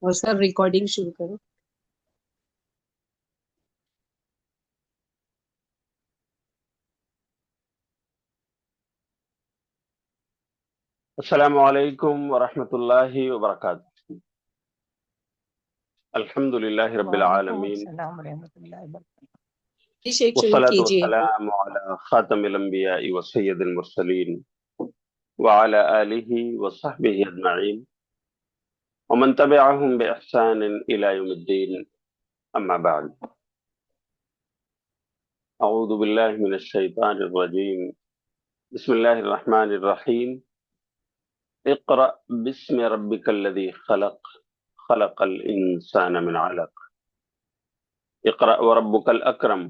اور سر ریکارڈنگ شروع کرو۔ السلام علیکم ورحمۃ اللہ وبرکاتہ۔ الحمد للہ رب وعلیکم العالمین، السلام ورحمۃ اللہ وبرکاتہ۔ جی شیخ شروع والصلاة کیجیے۔ والسلام علی خاتم الانبیاء وسید المرسلین وعلی آلہ وصحبہ اجمعین ومن تبعہم بإحسان الی یوم الدین، اما بعد۔ اعوذ باللہ من الشیطان الرجیم، بسم اللہ الرحمن الرحیم۔ اقرأ باسم ربک الذی خلق، خلق الانسان من علق، اقرأ وربک الاکرم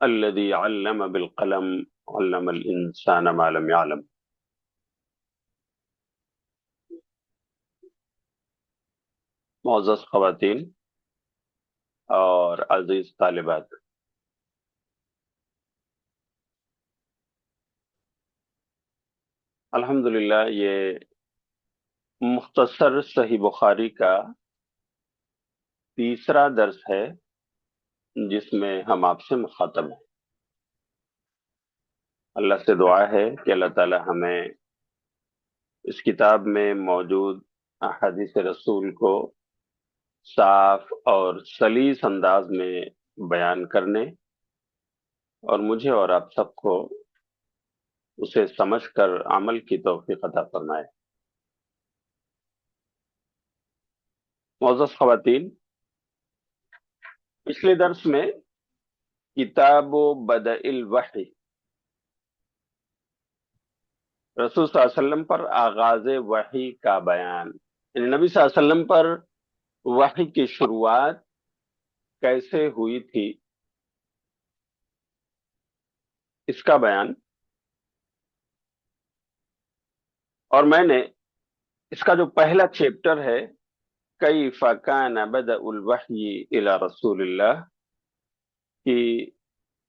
الذي علم بالقلم، علم الانسان ما لم يعلم۔ معزز خواتین اور عزیز طالبات، الحمدللہ یہ مختصر صحیح بخاری کا تیسرا درس ہے جس میں ہم آپ سے مخاطب ہیں۔ اللہ سے دعا ہے کہ اللہ تعالی ہمیں اس کتاب میں موجود احادیث رسول کو صاف اور سلیس انداز میں بیان کرنے اور مجھے اور آپ سب کو اسے سمجھ کر عمل کی توفیق عطا فرمائے۔ معزز خواتین، پچھلے درس میں کتاب و بدء الوحی، رسول صلی اللہ علیہ وسلم پر آغاز وحی کا بیان، یعنی نبی صلی اللہ علیہ وسلم پر وحی کی شروعات کیسے ہوئی تھی، اس کا بیان، اور میں نے اس کا جو پہلا چیپٹر ہے کیف کان بدء الوحی الی رسول اللہ، کہ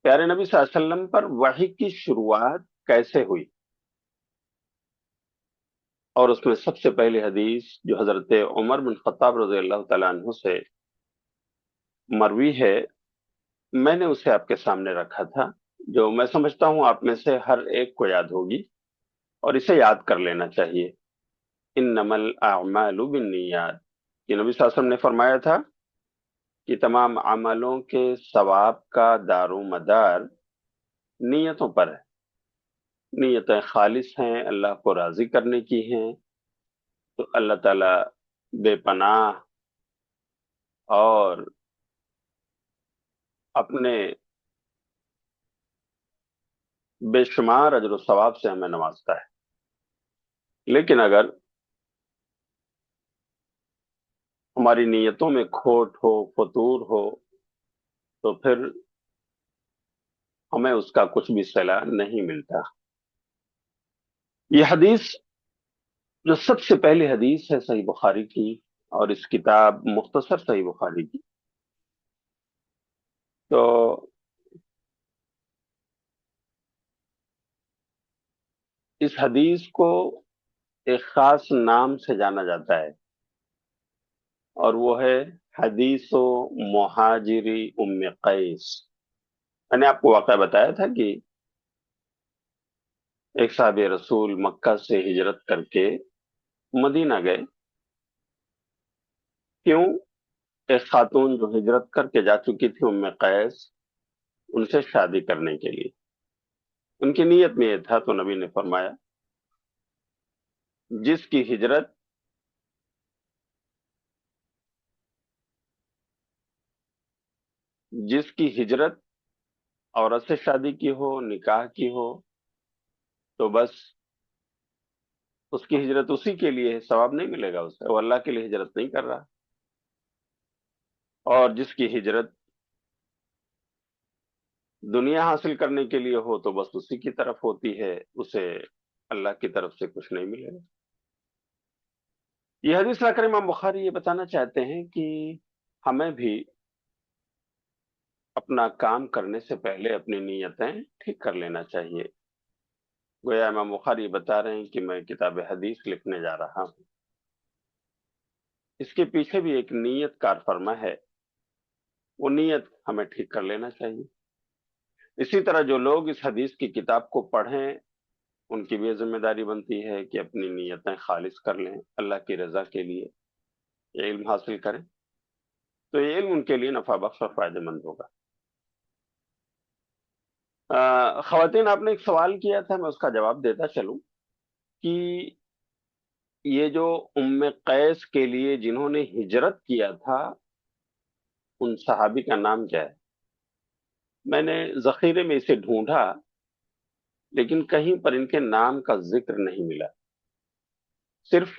پیارے نبی صلی اللہ علیہ وسلم پر وحی کی شروعات کیسے ہوئی، اور اس میں سب سے پہلی حدیث جو حضرت عمر بن خطاب رضی اللہ تعالیٰ عنہ سے مروی ہے، میں نے اسے آپ کے سامنے رکھا تھا، جو میں سمجھتا ہوں آپ میں سے ہر ایک کو یاد ہوگی اور اسے یاد کر لینا چاہیے۔ انما الاعمال بالنیات، کہ نبی صلی اللہ علیہ وسلم نے فرمایا تھا کہ تمام عملوں کے ثواب کا دار و مدار نیتوں پر ہے۔ نیتیں خالص ہیں، اللہ کو راضی کرنے کی ہیں، تو اللہ تعالیٰ بے پناہ اور اپنے بے شمار اجر و ثواب سے ہمیں نوازتا ہے۔ لیکن اگر ہماری نیتوں میں کھوٹ ہو، فتور ہو، تو پھر ہمیں اس کا کچھ بھی صلہ نہیں ملتا۔ یہ حدیث جو سب سے پہلی حدیث ہے صحیح بخاری کی، اور اس کتاب مختصر صحیح بخاری کی، تو اس حدیث کو ایک خاص نام سے جانا جاتا ہے، اور وہ ہے حدیث و مہاجری ام قیس۔ میں نے آپ کو واقعہ بتایا تھا کہ ایک صحابی رسول مکہ سے ہجرت کر کے مدینہ گئے۔ کیوں؟ ایک خاتون جو ہجرت کر کے جا چکی تھی، ام قیس، ان سے شادی کرنے کے لیے ان کی نیت میں یہ تھا، تو نبی نے فرمایا جس کی ہجرت عورت سے شادی کی ہو، نکاح کی ہو، تو بس اس کی ہجرت اسی کے لیے ہے، ثواب نہیں ملے گا اسے، وہ اللہ کے لیے ہجرت نہیں کر رہا۔ اور جس کی ہجرت دنیا حاصل کرنے کے لیے ہو، تو بس اسی کی طرف ہوتی ہے، اسے اللہ کی طرف سے کچھ نہیں ملے گا۔ یہ حدیث لا کر امام بخاری یہ بتانا چاہتے ہیں کہ ہمیں بھی اپنا کام کرنے سے پہلے اپنی نیتیں ٹھیک کر لینا چاہیے۔ گویا امام بخاری بتا رہے ہیں کہ میں کتاب حدیث لکھنے جا رہا ہوں، اس کے پیچھے بھی ایک نیت کار فرما ہے، وہ نیت ہمیں ٹھیک کر لینا چاہیے۔ اسی طرح جو لوگ اس حدیث کی کتاب کو پڑھیں، ان کی بھی یہ ذمہ داری بنتی ہے کہ اپنی نیتیں خالص کر لیں اللہ کی رضا کے لیے، یہ علم حاصل کریں تو یہ علم ان کے لیے نفع بخش اور فائدہ مند ہوگا۔ خواتین، آپ نے ایک سوال کیا تھا، میں اس کا جواب دیتا چلوں کہ یہ جو ام قیس کے لیے جنہوں نے ہجرت کیا تھا، ان صحابی کا نام کیا ہے؟ میں نے ذخیرے میں اسے ڈھونڈا لیکن کہیں پر ان کے نام کا ذکر نہیں ملا۔ صرف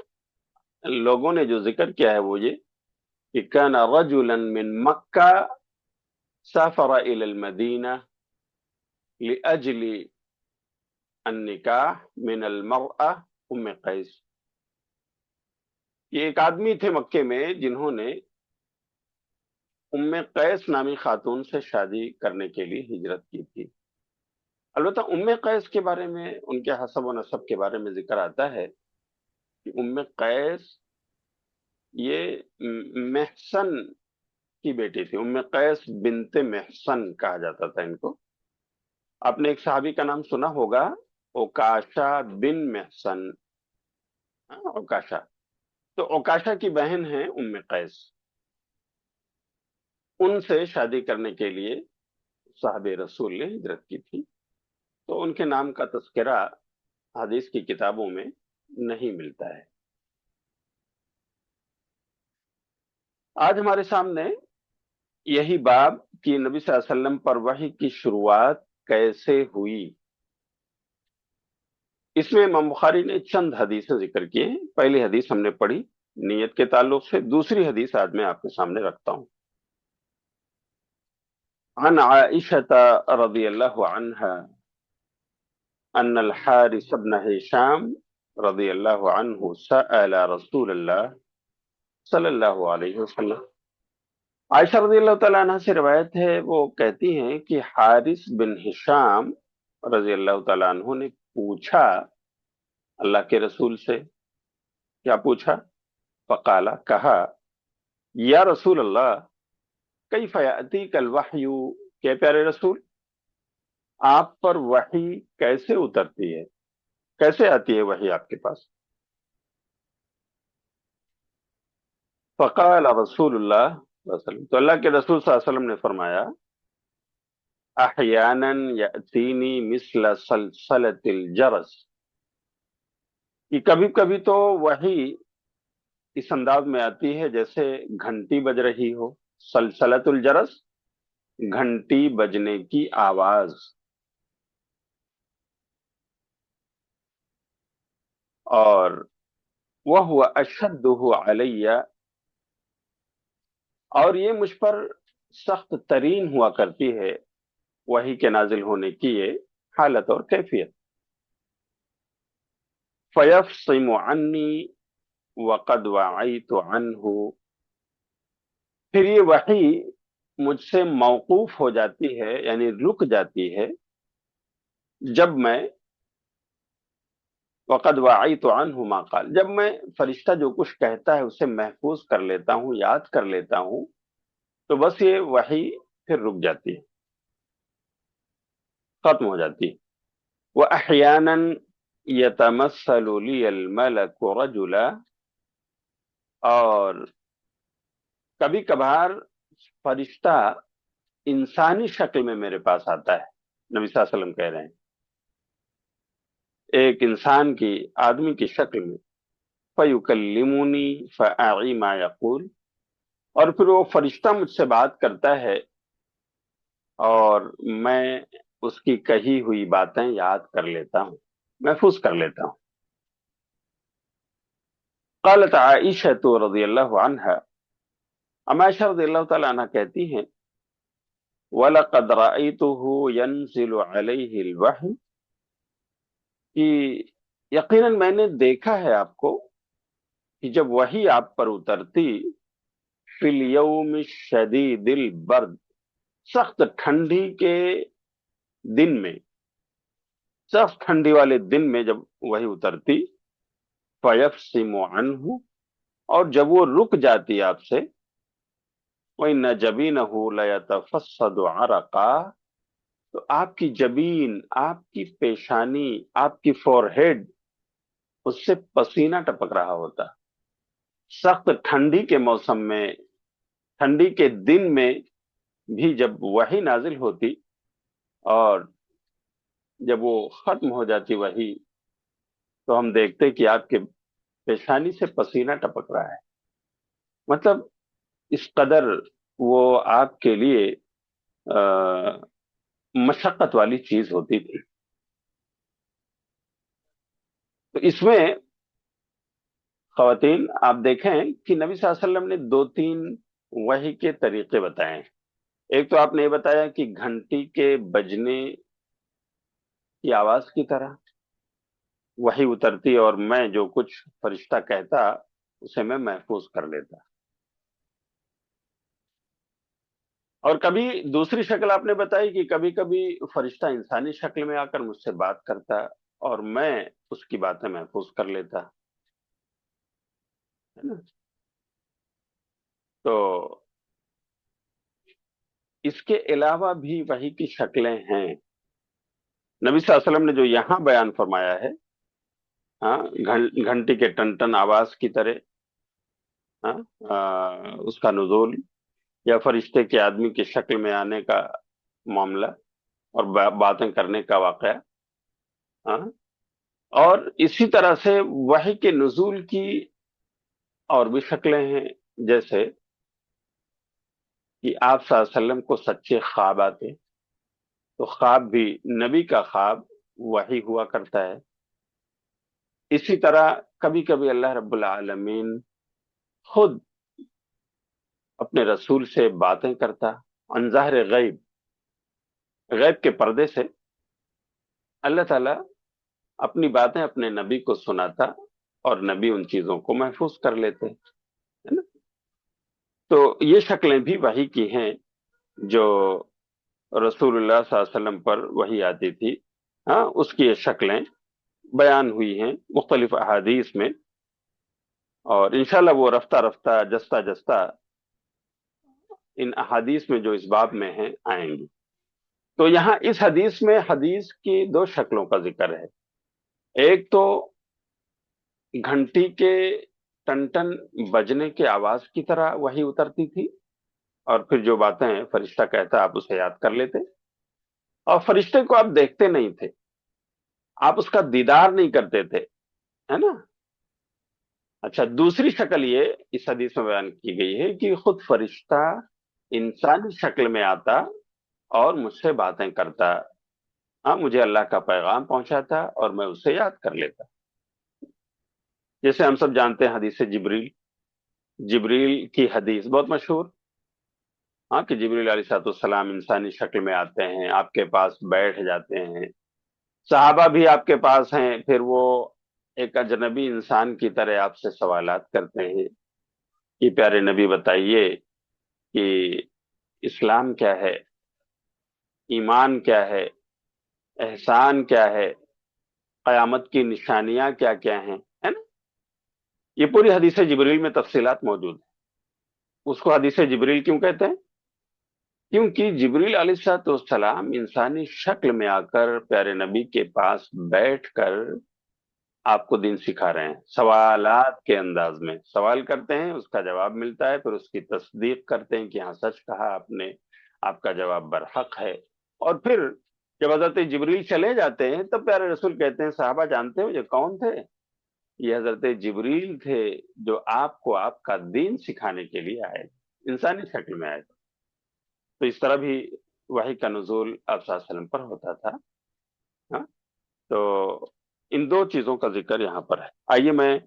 لوگوں نے جو ذکر کیا ہے وہ یہ کہ کان رجلا من مکہ سافر الى المدینہ لاجل النکاح من المرأة ام قیس۔ یہ ایک آدمی تھے مکے میں جنہوں نے ام قیس نامی خاتون سے شادی کرنے کے لیے ہجرت کی تھی۔ البتہ ام قیس کے بارے میں، ان کے حسب و نسب کے بارے میں ذکر آتا ہے کہ ام قیس یہ محسن کی بیٹی تھی۔ ام قیس بنت محسن کہا جاتا تھا ان کو۔ آپ نے ایک صحابی کا نام سنا ہوگا، اوکاشا بن محسن۔ اوکاشا، تو اوکاشا کی بہن ہے ام قیس۔ ان سے شادی کرنے کے لیے صحابہ رسول نے ہجرت کی تھی، تو ان کے نام کا تذکرہ حدیث کی کتابوں میں نہیں ملتا ہے۔ آج ہمارے سامنے یہی باب کہ نبی صلی اللہ علیہ وسلم پر وحی کی شروعات کیسے ہوئی، اس میں امام بخاری نے چند حدیثیں ذکر کی ہیں۔ پہلی حدیث ہم نے پڑھی نیت کے تعلق سے، دوسری حدیث آج میں آپ کے سامنے رکھتا ہوں۔ عن عائشة رضی اللہ عنہا ان الحارث بن ہشام رضی اللہ عنہ سأل رسول اللہ صلی اللہ علیہ وسلم۔ عائشہ رضی اللہ تعالیٰ عنہ سے روایت ہے، وہ کہتی ہیں کہ حارث بن ہشام رضی اللہ تعالیٰ عنہ نے پوچھا اللہ کے رسول سے۔ کیا پوچھا؟ فقالا، کہا، یا رسول اللہ کیف یأتیک الوحی، کہ پیارے رسول آپ پر وحی کیسے اترتی ہے، کیسے آتی ہے وحی آپ کے پاس؟ فقال رسول اللہ صلی اللہ علیہ وسلم، تو اللہ کے رسول صلی اللہ علیہ وسلم نے فرمایا، احیانا یأتینی مثل سلسلۃ الجرس، کہ کبھی کبھی تو وحی اس انداز میں آتی ہے جیسے گھنٹی بج رہی ہو۔ سلسلۃ الجرس، گھنٹی بجنے کی آواز۔ اور وہ اشدہ علی، اور یہ مجھ پر سخت ترین ہوا کرتی ہے وحی کے نازل ہونے کی یہ حالت اور کیفیت۔ فیفصم عنی وقد وعیت عنہ، پھر یہ وحی مجھ سے موقوف ہو جاتی ہے، یعنی رک جاتی ہے، جب میں وقد وعیت عنہ ما قال، جب میں فرشتہ جو کچھ کہتا ہے اسے محفوظ کر لیتا ہوں، یاد کر لیتا ہوں، تو بس یہ وحی پھر رک جاتی ہے، ختم ہو جاتی ہے۔ وَأَحْيَانًا يَتَمَثَّلُ لِيَ الْمَلَكُ رَجُلًا، اور کبھی کبھار فرشتہ انسانی شکل میں میرے پاس آتا ہے۔ نبی صلی اللہ علیہ وسلم کہہ رہے ہیں ایک انسان کی، آدمی کی شکل میں، فَيُكَلِّمُنِي فَأَعِي مَا يَقُولُ، اور پھر وہ فرشتہ مجھ سے بات کرتا ہے اور میں اس کی کہی ہوئی باتیں یاد کر لیتا ہوں، محفوظ کر لیتا ہوں۔ قالت عائشہ رضی اللہ عنہا، عائشہ رضی اللہ تعالی عنہ کہتی ہیں، وَلَقَدْ رَأَيْتُهُ يَنزِلُ عَلَيْهِ الْوَحْيُ، کہ یقیناً میں نے دیکھا ہے آپ کو کہ جب وحی آپ پر اترتی، فی الیوم الشدید البرد، سخت ٹھنڈی کے دن میں، سخت ٹھنڈی والے دن میں جب وحی اترتی، فیفصم عنہ، اور جب وہ رک جاتی آپ سے، وَإِنَّ جَبِينَهُ لَيَتَفَصَّدُ عَرَقًا، تو آپ کی جبین، آپ کی پیشانی، آپ کی فور ہیڈ، اس سے پسینہ ٹپک رہا ہوتا۔ سخت ٹھنڈی کے موسم میں، ٹھنڈی کے دن میں بھی جب وحی نازل ہوتی اور جب وہ ختم ہو جاتی وحی، تو ہم دیکھتے کہ آپ کے پیشانی سے پسینہ ٹپک رہا ہے۔ مطلب اس قدر وہ آپ کے لیے مشقت والی چیز ہوتی تھی۔ تو اس میں خواتین آپ دیکھیں کہ نبی صلی اللہ علیہ وسلم نے 2-3 وحی کے طریقے بتائے ہیں۔ ایک تو آپ نے یہ بتایا کہ گھنٹی کے بجنے کی آواز کی طرح وحی اترتی اور میں جو کچھ فرشتہ کہتا اسے میں محفوظ کر لیتا۔ اور کبھی دوسری شکل آپ نے بتائی کہ کبھی کبھی فرشتہ انسانی شکل میں آ کر مجھ سے بات کرتا اور میں اس کی باتیں محفوظ کر لیتا، ہے نا؟ تو اس کے علاوہ بھی وحی کی شکلیں ہیں۔ نبی صلی اللہ علیہ وسلم نے جو یہاں بیان فرمایا ہے، ہاں، گھنٹی کے ٹن ٹن آواز کی طرح، ہاں، اس کا نزول، یا فرشتے کے آدمی کی شکل میں آنے کا معاملہ اور باتیں کرنے کا واقعہ، ہاں، اور اسی طرح سے وحی کے نزول کی اور بھی شکلیں ہیں، جیسے کہ آپ صلی اللہ علیہ وسلم کو سچے خواب آتے، تو خواب بھی نبی کا خواب وحی ہوا کرتا ہے۔ اسی طرح کبھی کبھی اللہ رب العالمین خود اپنے رسول سے باتیں کرتا، عن ظاہر غیب، غیب کے پردے سے اللہ تعالیٰ اپنی باتیں اپنے نبی کو سناتا اور نبی ان چیزوں کو محفوظ کر لیتے، ہے نا؟ تو یہ شکلیں بھی وحی کی ہیں جو رسول اللہ صلی اللہ علیہ وسلم پر وحی آتی تھی، ہاں، اس کی یہ شکلیں بیان ہوئی ہیں مختلف احادیث میں، اور انشاءاللہ وہ رفتہ رفتہ جستہ جستہ ان احادیث میں جو اس باب میں ہیں آئیں گی۔ تو یہاں اس حدیث میں حدیث کی 2 شکلوں کا ذکر ہے۔ ایک تو گھنٹی کے ٹن ٹن بجنے کی آواز کی طرح وحی اترتی تھی، اور پھر جو باتیں فرشتہ کہتا آپ اسے یاد کر لیتے، اور فرشتے کو آپ دیکھتے نہیں تھے، آپ اس کا دیدار نہیں کرتے تھے، ہے نا؟ اچھا، دوسری شکل یہ اس حدیث میں بیان کی گئی ہے کہ خود فرشتہ انسانی شکل میں آتا اور مجھ سے باتیں کرتا، ہاں، مجھے اللہ کا پیغام پہنچاتا اور میں اسے یاد کر لیتا۔ جیسے ہم سب جانتے ہیں حدیث جبریل، جبریل کی حدیث بہت مشہور، ہاں، کہ جبریل علیہ الصلوۃ والسلام انسانی شکل میں آتے ہیں، آپ کے پاس بیٹھ جاتے ہیں، صحابہ بھی آپ کے پاس ہیں، پھر وہ ایک اجنبی انسان کی طرح آپ سے سوالات کرتے ہیں کہ پیارے نبی بتائیے کہ اسلام کیا ہے، ایمان کیا ہے، احسان کیا ہے، قیامت کی نشانیاں کیا کیا ہیں، ہے نا؟ یہ پوری حدیث جبریل میں تفصیلات موجود ہیں۔ اس کو حدیث جبریل کیوں کہتے ہیں؟ کیونکہ جبریل علیہ الصلوۃ والسلام انسانی شکل میں آ کر پیارے نبی کے پاس بیٹھ کر آپ کو دین سکھا رہے ہیں، سوالات کے انداز میں سوال کرتے ہیں، اس کا جواب ملتا ہے، پھر اس کی تصدیق کرتے ہیں کہ ہاں سچ کہا آپ نے، آپ کا جواب برحق ہے۔ اور پھر جب حضرت جبریل چلے جاتے ہیں تب پیارے رسول کہتے ہیں صحابہ جانتے ہو یہ کون تھے؟ یہ حضرت جبریل تھے جو آپ کو آپ کا دین سکھانے کے لیے آئے، انسانی شکل میں آئے۔ تو اس طرح بھی وحی کا نزول آپ صلی اللہ علیہ وسلم پر ہوتا تھا، ہاں؟ تو ان 2 چیزوں کا ذکر یہاں پر ہے۔ آئیے میں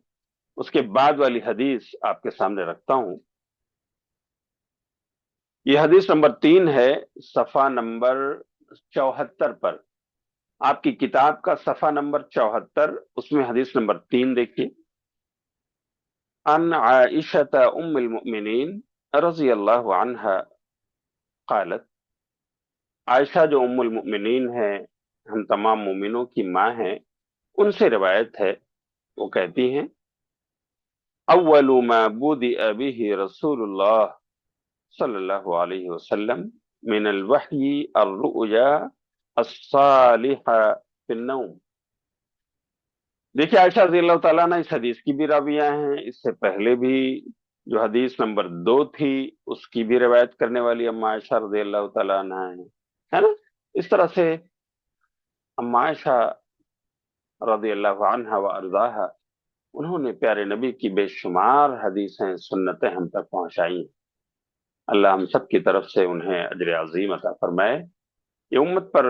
اس کے بعد والی حدیث آپ کے سامنے رکھتا ہوں۔ یہ حدیث نمبر 3 ہے، صفحہ نمبر 74 پر، آپ کی کتاب کا صفحہ نمبر 74، اس میں حدیث نمبر 3 دیکھیے۔ ان عائشہ ام المؤمنین رضی اللہ عنہا قالت، عائشہ جو ام المؤمنین ہے، ہم تمام مومنوں کی ماں ہیں، ان سے روایت ہے، وہ کہتی ہیں اول ما بدأ به رسول اللہ صلی اللہ علیہ وسلم من الوحی الرؤیا الصالحہ فی النوم۔ دیکھیے عائشہ رضی اللہ تعالیٰ عنہ اس حدیث کی بھی راویہ ہیں، اس سے پہلے بھی جو حدیث نمبر 2 تھی اس کی بھی روایت کرنے والی اما عائشہ رضی اللہ تعالیٰ عنہ ہیں، ہے نا؟ اس طرح سے اما عائشہ رضی اللہ عنہ و ارضاہا انہوں نے پیارے نبی کی بے شمار حدیثیں سنتیں ہم تک پہنچائی ہیں۔ اللہ ہم سب کی طرف سے انہیں اجر عظیم عطا فرمائے۔ یہ امت پر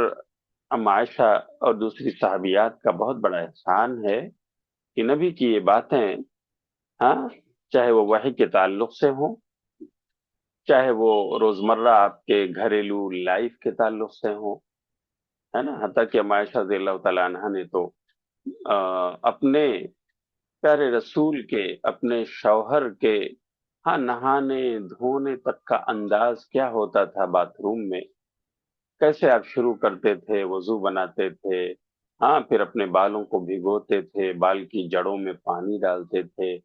اما عائشہ اور دوسری صحابیات کا بہت بڑا احسان ہے کہ نبی کی یہ باتیں، ہاں، چاہے وہ وحی کے تعلق سے ہوں، چاہے وہ روزمرہ آپ کے گھریلو لائف کے تعلق سے ہوں، ہے نا؟ حتیٰ کہ اما عائشہ رضی اللہ تعالیٰ عنہ نے تو اپنے پیارے رسول کے، اپنے شوہر کے، ہاں، نہانے دھونے تک کا انداز کیا ہوتا تھا باتھ روم میں، کیسے آپ شروع کرتے تھے، وضو بناتے تھے، ہاں، پھر اپنے بالوں کو بھگوتے تھے، بال کی جڑوں میں پانی ڈالتے تھے،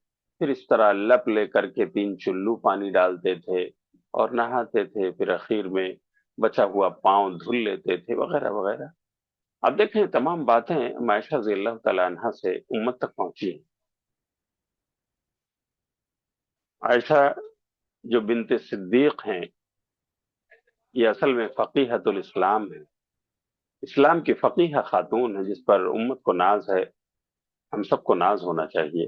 پھر اس طرح لپ لے کر کے 3 چلو پانی ڈالتے تھے اور نہاتے تھے، پھر اخیر میں بچا ہوا پاؤں دھل لیتے تھے، وغیرہ وغیرہ۔ اب دیکھیں تمام باتیں عائشہ رضی اللہ تعالیٰ عنہ سے امت تک پہنچی ہیں۔ عائشہ جو بنت صدیق ہیں، یہ اصل میں فقیہۃ الاسلام ہے، اسلام کی فقیہ خاتون ہے، جس پر امت کو ناز ہے، ہم سب کو ناز ہونا چاہیے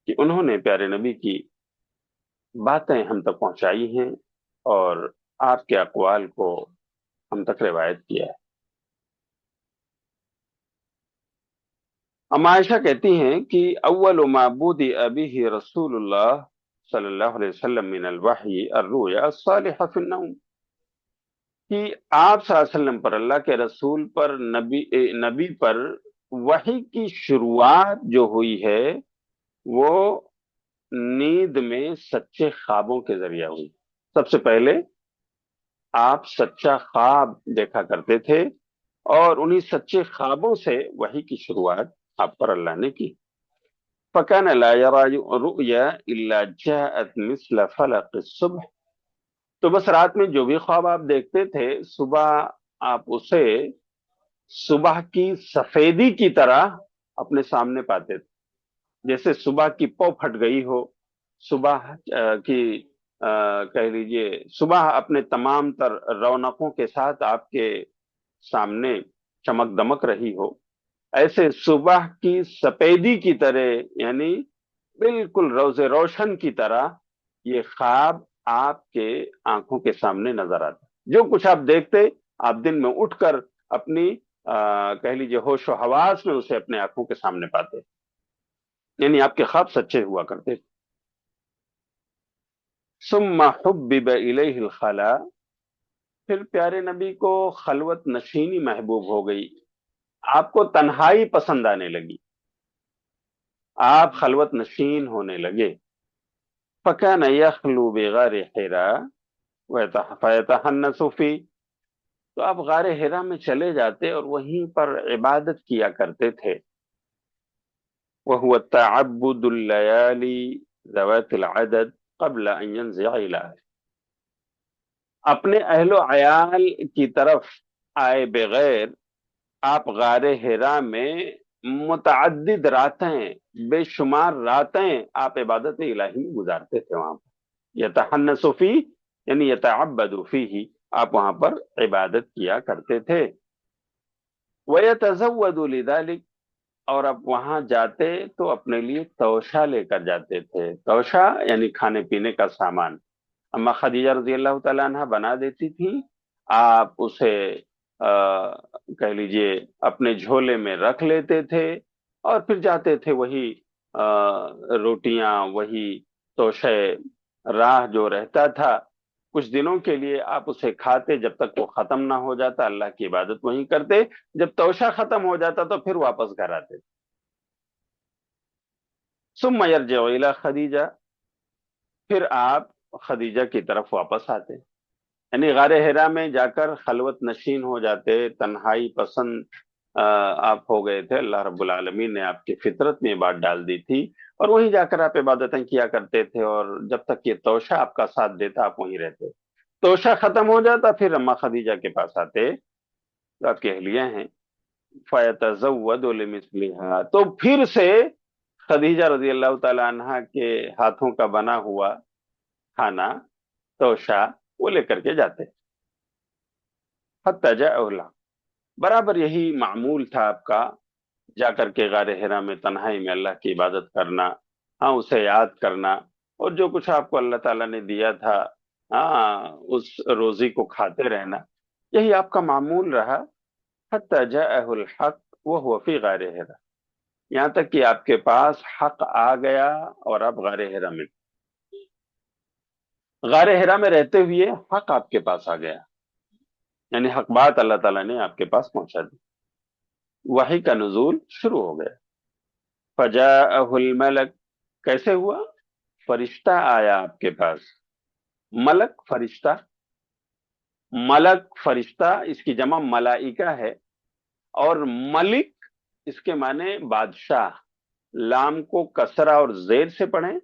کہ انہوں نے پیارے نبی کی باتیں ہم تک پہنچائی ہیں اور آپ کے اقوال کو ہم تک روایت کیا ہے۔ اما عائشہ کہتی ہیں کہ اول ما بدأ به رسول اللہ صلی اللہ علیہ وسلم من الوحی الرؤیا الصالحہ فی النوم، کہ آپ صلی اللہ علیہ وسلم پر، اللہ کے رسول پر، نبی پر وحی کی شروعات جو ہوئی ہے وہ نیند میں سچے خوابوں کے ذریعہ ہوئی۔ سب سے پہلے آپ سچا خواب دیکھا کرتے تھے اور انہی سچے خوابوں سے وحی کی شروعات آپ پر اللہ نے کی۔ فَكَانَ لَا يَرَى رُؤْيَا إِلَّا جَاءَتْ مِثْلَ فَلَقِ الصُّبْحِ، تو بس رات میں جو بھی خواب آپ دیکھتے تھے، صبح آپ اسے صبح کی سفیدی کی طرح اپنے سامنے پاتے تھے، جیسے صبح کی پو پھٹ گئی ہو، صبح کی کہہ لیجئے صبح اپنے تمام تر رونقوں کے ساتھ آپ کے سامنے چمک دمک رہی ہو، ایسے صبح کی سفیدی کی طرح، یعنی بالکل روز روشن کی طرح یہ خواب آپ کے آنکھوں کے سامنے نظر آتا۔ جو کچھ آپ دیکھتے، آپ دن میں اٹھ کر اپنی کہہ لیجئے ہوش و حواس میں اسے اپنے آنکھوں کے سامنے پاتے، یعنی آپ کے خواب سچے ہوا کرتے۔ ثم حبب الیہ الخلا، پھر پیارے نبی کو خلوت نشینی محبوب ہو گئی، آپ کو تنہائی پسند آنے لگی، آپ خلوت نشین ہونے لگے۔ فَكَانَ يَخْلُو بِغَارِ حِرَا فَيَتَحَنَّسُ فِيهِ، تو آپ غار حرا میں چلے جاتے اور وہیں پر عبادت کیا کرتے تھے۔ وَهُوَ تَعَبُّدُ اللَّيَالِي ذَوَاتِ الْعَدَدِ قَبْلَ أَن يَنزِعَ إِلَىٰ، اپنے اہل و عیال کی طرف آئے بغیر آپ غار حرا میں متعدد راتیں، بے شمار راتیں آپ عبادت الہی میں گزارتے تھے وہاں پر۔ یتحنس فی یعنی یتعبد فیہ، آپ وہاں پر عبادت کیا کرتے تھے۔ ویتزود لذلک، اور آپ وہاں جاتے تو اپنے لیے توشہ لے کر جاتے تھے۔ توشہ یعنی کھانے پینے کا سامان، اما خدیجہ رضی اللہ تعالیٰ عنہ بنا دیتی تھی، آپ اسے کہہ لیجئے اپنے جھولے میں رکھ لیتے تھے اور پھر جاتے تھے، وہی روٹیاں، وہی توشہ راہ جو رہتا تھا، کچھ دنوں کے لیے آپ اسے کھاتے، جب تک وہ ختم نہ ہو جاتا اللہ کی عبادت وہیں کرتے، جب توشہ ختم ہو جاتا تو پھر واپس گھر آتے۔ ثم یرجع الی خدیجہ، پھر آپ خدیجہ کی طرف واپس آتے، یعنی غار حرا میں جا کر خلوت نشین ہو جاتے، تنہائی پسند آپ ہو گئے تھے، اللہ رب العالمین نے آپ کی فطرت میں یہ بات ڈال دی تھی، اور وہیں جا کر آپ عبادتیں کیا کرتے تھے، اور جب تک یہ توشہ آپ کا ساتھ دیتا آپ وہیں رہتے۔ توشہ ختم ہو جاتا پھر اما خدیجہ کے پاس آتے، جو آپ کی اہلیہ ہیں، فَيَتَزَوَّدُ لِمِثْلِهَا، تو پھر سے خدیجہ رضی اللہ تعالی عنہا کے ہاتھوں کا بنا ہوا کھانا توشہ وہ لے کر کے جاتے، حتی جاءہ، برابر یہی معمول تھا آپ کا، جا کر کے غار حرا میں تنہائی میں اللہ کی عبادت کرنا، ہاں اسے یاد کرنا، اور جو کچھ آپ کو اللہ تعالیٰ نے دیا تھا، ہاں اس روزی کو کھاتے رہنا، یہی آپ کا معمول رہا، حتی جاءہ الحق وہو فی غار حرا، یہاں تک کہ آپ کے پاس حق آ گیا اور آپ غار حرا میں، غار حرا میں رہتے ہوئے حق آپ کے پاس آ گیا، یعنی حق بات اللہ تعالیٰ نے آپ کے پاس پہنچا دی، وحی کا نزول شروع ہو گیا۔ فجاءہ الملک، کیسے ہوا؟ فرشتہ آیا آپ کے پاس، ملک فرشتہ، ملک فرشتہ اس کی جمع ملائکہ ہے، اور ملک اس کے معنی بادشاہ، لام کو کسرہ اور زیر سے پڑھیں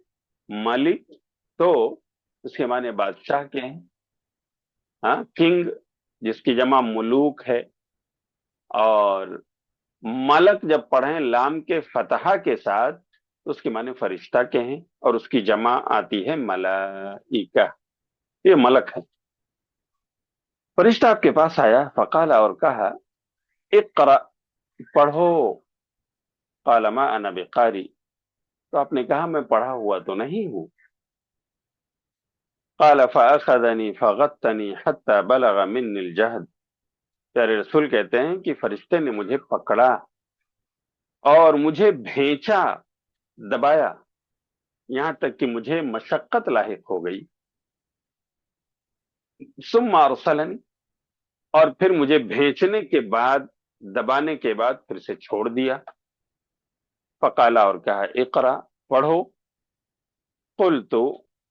ملک، تو اس کے معنی بادشاہ کے ہیں، ہاں کنگ جس کی جمع ملوک ہے، اور ملک جب پڑھیں لام کے فتحہ کے ساتھ تو اس کے معنی فرشتہ کے ہیں، اور اس کی جمع آتی ہے ملائکہ، یہ ملک ہے۔ فرشتہ آپ کے پاس آیا، فقال، اور کہا، اقرأ، پڑھو، قال ما انا بقاری، تو آپ نے کہا میں پڑھا ہوا تو نہیں ہوں، قال فاخذني فغطني حتى بلغ مني الجهد، پیارے رسول کہتے ہیں کہ فرشتے نے مجھے پکڑا اور مجھے بھینچا، دبایا، یہاں تک کہ مجھے مشقت لاحق ہو گئی، ثم ارسلنی، اور پھر مجھے بھینچنے کے بعد، دبانے کے بعد پھر سے چھوڑ دیا، فقالا، اور کہا، اقرا، پڑھو، قلت،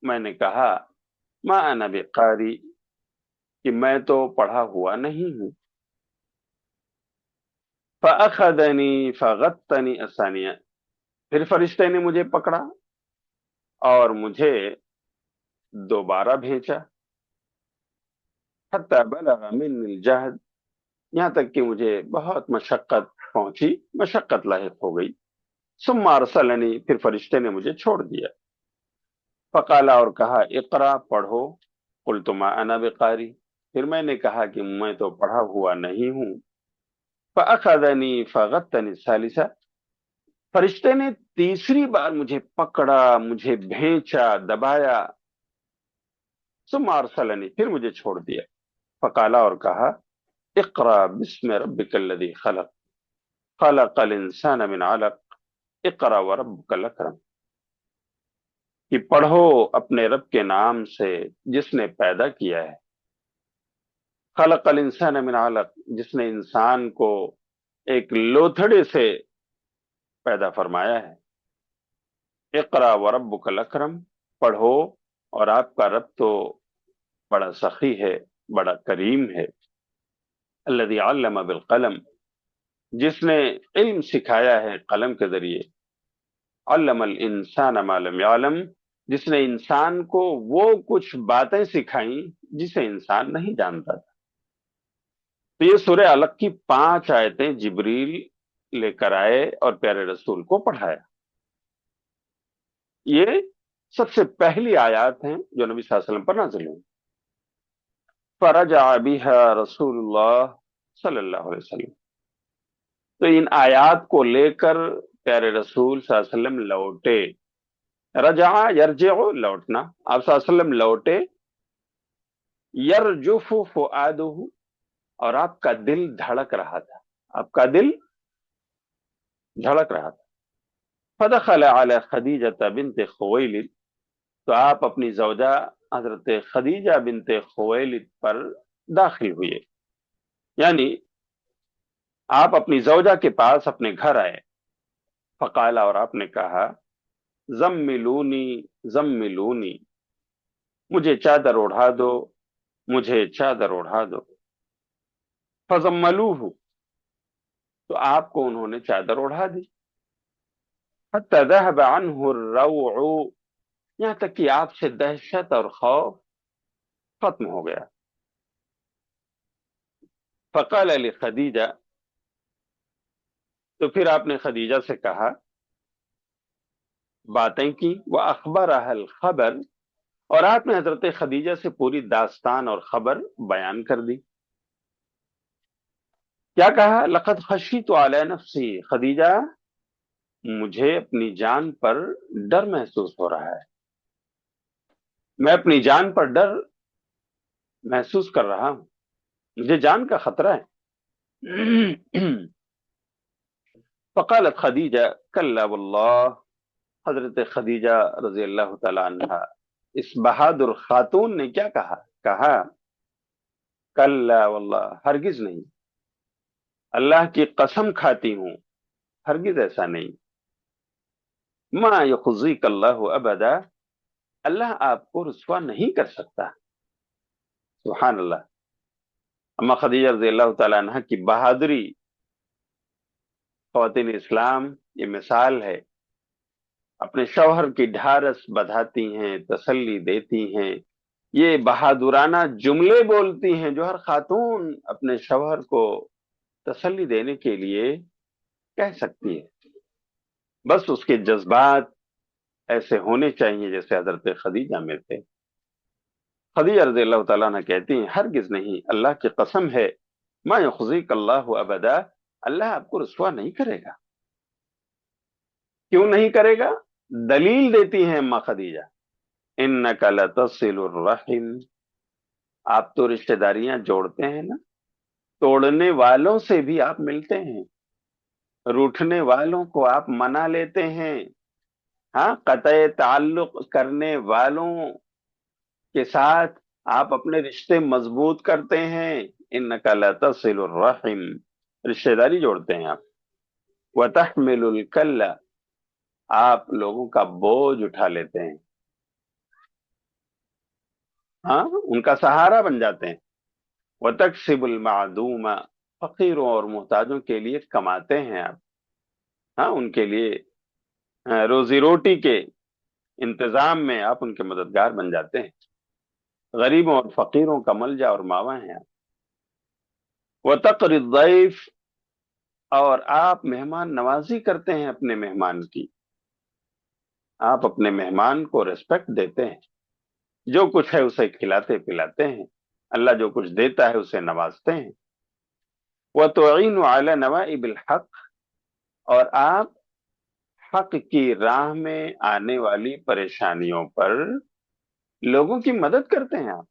میں نے کہا، ما انا بقاری، کہ میں تو پڑھا ہوا نہیں ہوں، فاخذنی فغطنی الثانیہ، پھر فرشتے نے مجھے پکڑا اور مجھے دوبارہ بھیجا، حتی بلغ منی الجہد، یہاں تک کہ مجھے بہت مشقت پہنچی، مشقت لاحق ہو گئی، ثم ارسلنی، پھر فرشتے نے مجھے چھوڑ دیا، فقالا، اور کہا، اقرا، پڑھو، قلت ما انا بقاری، پھر میں نے کہا کہ میں تو پڑھا ہوا نہیں ہوں، فاخذنی فغطنی الثالثہ، فرشتے نے تیسری بار مجھے پکڑا، مجھے بھینچا، دبایا، ثم ارسلنی، پھر مجھے چھوڑ دیا، فقالا، اور کہا، اقرا بسم ربک الذی خلق، خلق الانسان من علق، اقرا وربک الاکرم، کہ پڑھو اپنے رب کے نام سے جس نے پیدا کیا ہے، خلق الانسان من علق، جس نے انسان کو ایک لوتھڑے سے پیدا فرمایا ہے، اقرا وربک الاکرم، پڑھو، اور آپ کا رب تو بڑا سخی ہے، بڑا کریم ہے، الذی علم بالقلم، جس نے علم سکھایا ہے قلم کے ذریعے، علم الانسان ما لم يعلم، جس نے انسان کو وہ کچھ باتیں سکھائیں جسے انسان نہیں جانتا تھا۔ تو یہ سورہ علق کی 5 آیتیں جبریل لے کر آئے اور پیارے رسول کو پڑھایا، یہ سب سے پہلی آیات ہیں جو نبی صلی اللہ علیہ وسلم پر نازل ہوئی۔ فرجع بها رسول اللہ صلی اللہ علیہ وسلم، تو ان آیات کو لے کر پیارے رسول صلی اللہ علیہ وسلم لوٹے، رجع یرجع، لوٹنا، آپ صلی اللہ علیہ وسلم لوٹے، یرجف فؤادہ، اور آپ کا دل دھڑک رہا تھا، آپ کا دل دھڑک رہا تھا، فدخل علی خدیجہ بنت خویلد، تو آپ اپنی زوجہ حضرت خدیجہ بنت خویلد پر داخل ہوئے، یعنی آپ اپنی زوجہ کے پاس اپنے گھر آئے، فقال، اور آپ نے کہا، زملونی زملونی، مجھے چادر اڑھا دو، مجھے چادر اڑھا دو، فزملوہ، تو آپ کو انہوں نے چادر اڑا دی. حتی ذهب عنه الروع، یہاں تک کہ آپ سے دہشت اور خوف ختم ہو گیا. فقال لخدیجہ، تو پھر آپ نے خدیجہ سے کہا، باتیں کی. وَأَخْبَرَهَا الْخَبَرَ، اور آپ نے حضرت خدیجہ سے پوری داستان اور خبر بیان کر دی. کیا کہا؟ لقد خشیت علی نفسی، خدیجہ مجھے اپنی جان پر ڈر محسوس ہو رہا ہے، میں اپنی جان پر ڈر محسوس کر رہا ہوں، مجھے جان کا خطرہ ہے. فقالت خدیجہ کلا واللہ، حضرت خدیجہ رضی اللہ تعالی عنہ اس بہادر خاتون نے کیا کہا کلا واللہ، ہرگز نہیں، اللہ کی قسم کھاتی ہوں، ہرگز ایسا نہیں. ما یخزیک اللہ ابدا، اللہ آپ کو رسوا نہیں کر سکتا. سبحان اللہ. اما خدیجہ رضی اللہ تعالی عنہ کی بہادری خواتین اسلام یہ مثال ہے. اپنے شوہر کی ڈھارس بڑھاتی ہیں، تسلی دیتی ہیں، یہ بہادرانہ جملے بولتی ہیں جو ہر خاتون اپنے شوہر کو تسلی دینے کے لیے کہہ سکتی ہے. بس اس کے جذبات ایسے ہونے چاہیے جیسے حضرت خدیجہ میں تھے. خدیجہ رضی اللہ تعالیٰ عنہ کہتی ہیں ہرگز نہیں، اللہ کی قسم ہے، ما یخزیک اللہ ابدا، اللہ آپ کو رسوا نہیں کرے گا. کیوں نہیں کرے گا؟ دلیل دیتی ہیں اما خدیجہ، انک لتصل الرحم، آپ تو رشتہ داریاں جوڑتے ہیں نا، توڑنے والوں سے بھی آپ ملتے ہیں، روٹھنے والوں کو آپ منا لیتے ہیں، ہاں، قطع تعلق کرنے والوں کے ساتھ آپ اپنے رشتے مضبوط کرتے ہیں. انک لتصل الرحم، رشتہ داری جوڑتے ہیں آپ. وتحمل الکل، آپ لوگوں کا بوجھ اٹھا لیتے ہیں، ہاں، ان کا سہارا بن جاتے ہیں. وتکسب المعدوم، فقیروں اور محتاجوں کے لیے کماتے ہیں آپ، ہاں، ان کے لیے روزی روٹی کے انتظام میں آپ ان کے مددگار بن جاتے ہیں. غریبوں اور فقیروں کا ملجا اور ماوا ہیں آپ. وتقری الضیف، اور آپ مہمان نوازی کرتے ہیں اپنے مہمان کی، آپ اپنے مہمان کو ریسپیکٹ دیتے ہیں، جو کچھ ہے اسے کھلاتے پلاتے ہیں، اللہ جو کچھ دیتا ہے اسے نوازتے ہیں. وتعین علی نوائب الحق، اور آپ حق کی راہ میں آنے والی پریشانیوں پر لوگوں کی مدد کرتے ہیں آپ.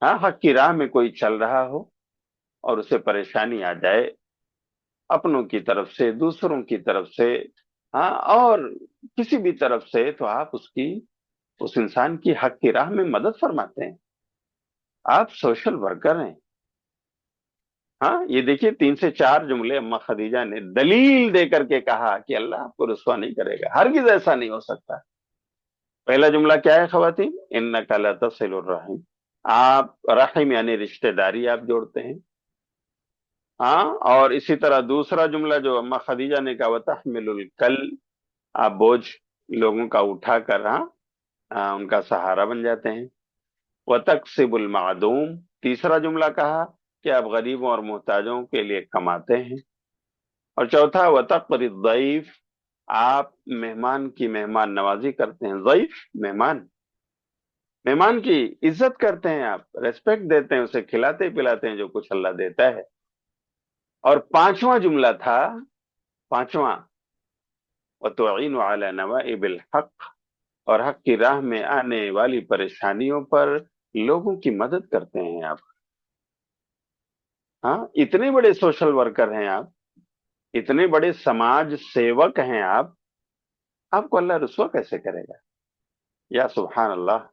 ہاں، حق کی راہ میں کوئی چل رہا ہو اور اسے پریشانی آ جائے اپنوں کی طرف سے، دوسروں کی طرف سے، ہاں، اور کسی بھی طرف سے، تو آپ اس انسان کی حق کی راہ میں مدد فرماتے ہیں. آپ سوشل ورکر ہیں. ہاں، یہ دیکھیے 3 سے 4 جملے اما خدیجہ نے دلیل دے کر کے کہا کہ اللہ آپ کو رسوا نہیں کرے گا، ہرگز ایسا نہیں ہو سکتا. پہلا جملہ کیا ہے خواتین؟ انک لتصل الرحم، آپ رحم یعنی رشتہ داری آپ جوڑتے ہیں. ہاں، اور اسی طرح دوسرا جملہ جو اما خدیجہ نے کہا وتحمل الکل، آپ بوجھ لوگوں کا اٹھا کر، ان کا سہارا بن جاتے ہیں. وتکسب المعدوم، تیسرا جملہ کہا کہ آپ غریبوں اور محتاجوں کے لیے کماتے ہیں. اور چوتھا وتقری الضیف، آپ مہمان کی مہمان نوازی کرتے ہیں. ضیف مہمان کی عزت کرتے ہیں، آپ ریسپیکٹ دیتے ہیں، اسے کھلاتے پلاتے ہیں جو کچھ اللہ دیتا ہے. اور پانچواں جملہ تھا، وتعین علی نوائب الحق، اور حق کی راہ میں آنے والی پریشانیوں پر لوگوں کی مدد کرتے ہیں آپ. ہاں، اتنے بڑے سوشل ورکر ہیں آپ، اتنے بڑے سماج سیوک ہیں آپ کو اللہ رسوا کیسے کرے گا؟ یا سبحان اللہ.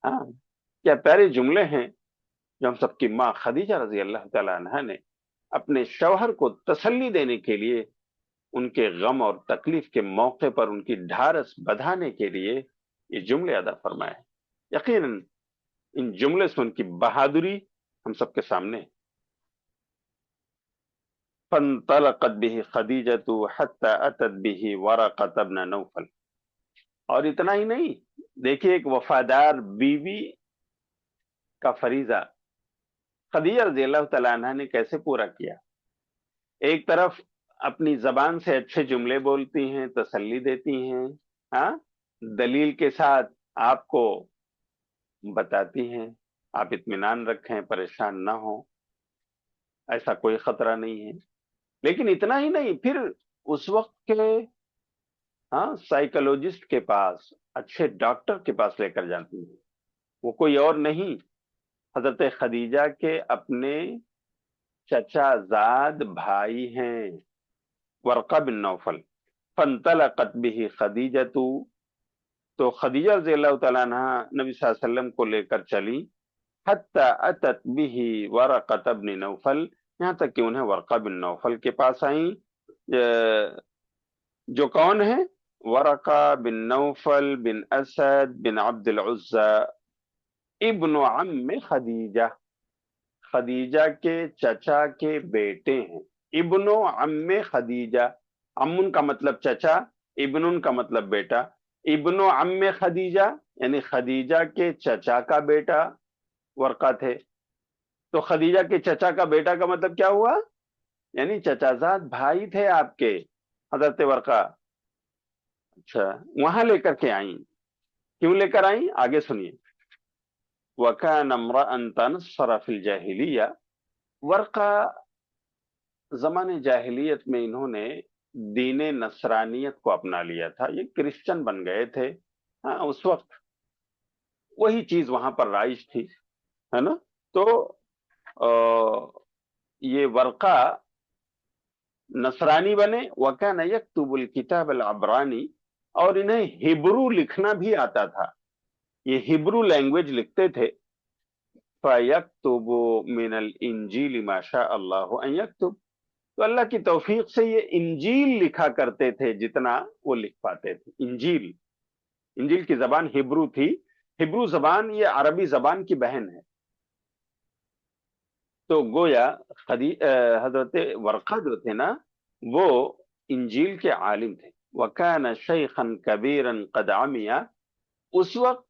ہاں، کیا پیارے جملے ہیں جو ہم سب کی ماں خدیجہ رضی اللہ تعالی عنہا نے اپنے شوہر کو تسلی دینے کے لیے، ان کے غم اور تکلیف کے موقع پر ان کی ڈھارس بڑھانے کے لیے یہ جملے ادا فرمائے. یقیناً ان جملے سے ان کی بہادری ہم سب کے سامنے ہے. فانطلقت به خدیجۃ حتی اتت به ورقۃ بن نوفل. اور اتنا ہی نہیں، دیکھیے ایک وفادار بیوی کا فریضہ خدیجہ رضی اللہ تعالیٰ عنہ نے کیسے پورا کیا. ایک طرف اپنی زبان سے اچھے جملے بولتی ہیں، تسلی دیتی ہیں، ہاں، دلیل کے ساتھ آپ کو بتاتی ہیں آپ اطمینان رکھیں، پریشان نہ ہوں، ایسا کوئی خطرہ نہیں ہے. لیکن اتنا ہی نہیں، پھر اس وقت کے سائیکولوجسٹ کے پاس، اچھے ڈاکٹر کے پاس لے کر جاتی ہیں. وہ کوئی اور نہیں، حضرت خدیجہ کے اپنے چچا زاد بھائی ہیں، ورقہ بن نوفل. فانطلقت به خدیجۃ، تو خدیجہ رضی اللہ تعالیٰ عنہ نبی صلی اللہ علیہ وسلم کو لے کر چلی، حتی اتت به ورقۃ بن نوفل، یہاں تک کہ انہیں ورقہ بن نوفل کے پاس آئیں، جو کون ہے؟ ورقہ بن نوفل بن اسد بن عبد العزى ابن عم خدیجہ، خدیجہ کے چچا کے بیٹے ہیں. ابن عم خدیجہ، عمن کا مطلب چچا، ابن کا مطلب بیٹا. ابن عم خدیجہ یعنی خدیجہ کے چچا کا بیٹا ورقہ تھے. تو خدیجہ کے چچا کا بیٹا کا مطلب کیا ہوا؟ یعنی چچا زاد بھائی تھے آپ کے حضرت ورقہ. اچھا، وہاں لے کر کے آئیں. کیوں لے کر آئیں؟ آگے سنیے. وَكَانَ امْرَأً تَنَصَّرَ فِي الْجَاهِلِيَّةِ، ورقہ زمانے جاہلیت میں انہوں نے دین نصرانیت کو اپنا لیا تھا، یہ کرسچن بن گئے تھے. اس وقت وہی چیز وہاں پر رائج تھی، ہے نا. تو یہ ورقہ نصرانی بنے. وَكَانَ يَكْتُبُ الْكِتَابَ الْعَبْرَانِي، اور انہیں ہبرو لکھنا بھی آتا تھا، یہ ہبرو لینگویج لکھتے تھے. فَيَكْتُبُ مِنَ الْإِنْجِيلِ مَا شَاءَ اللَّهُ أَنْ يَكْتُبْ، تو اللہ کی توفیق سے یہ انجیل لکھا کرتے تھے جتنا وہ لکھ پاتے تھے. انجیل کی زبان ہبرو تھی. ہبرو زبان یہ عربی زبان کی بہن ہے. تو گویا حضرت ورقہ جو تھے نا، وہ انجیل کے عالم تھے. وَكَانَ شَيْخًا كَبِيرًا قَدْ عَمِيَ، اس وقت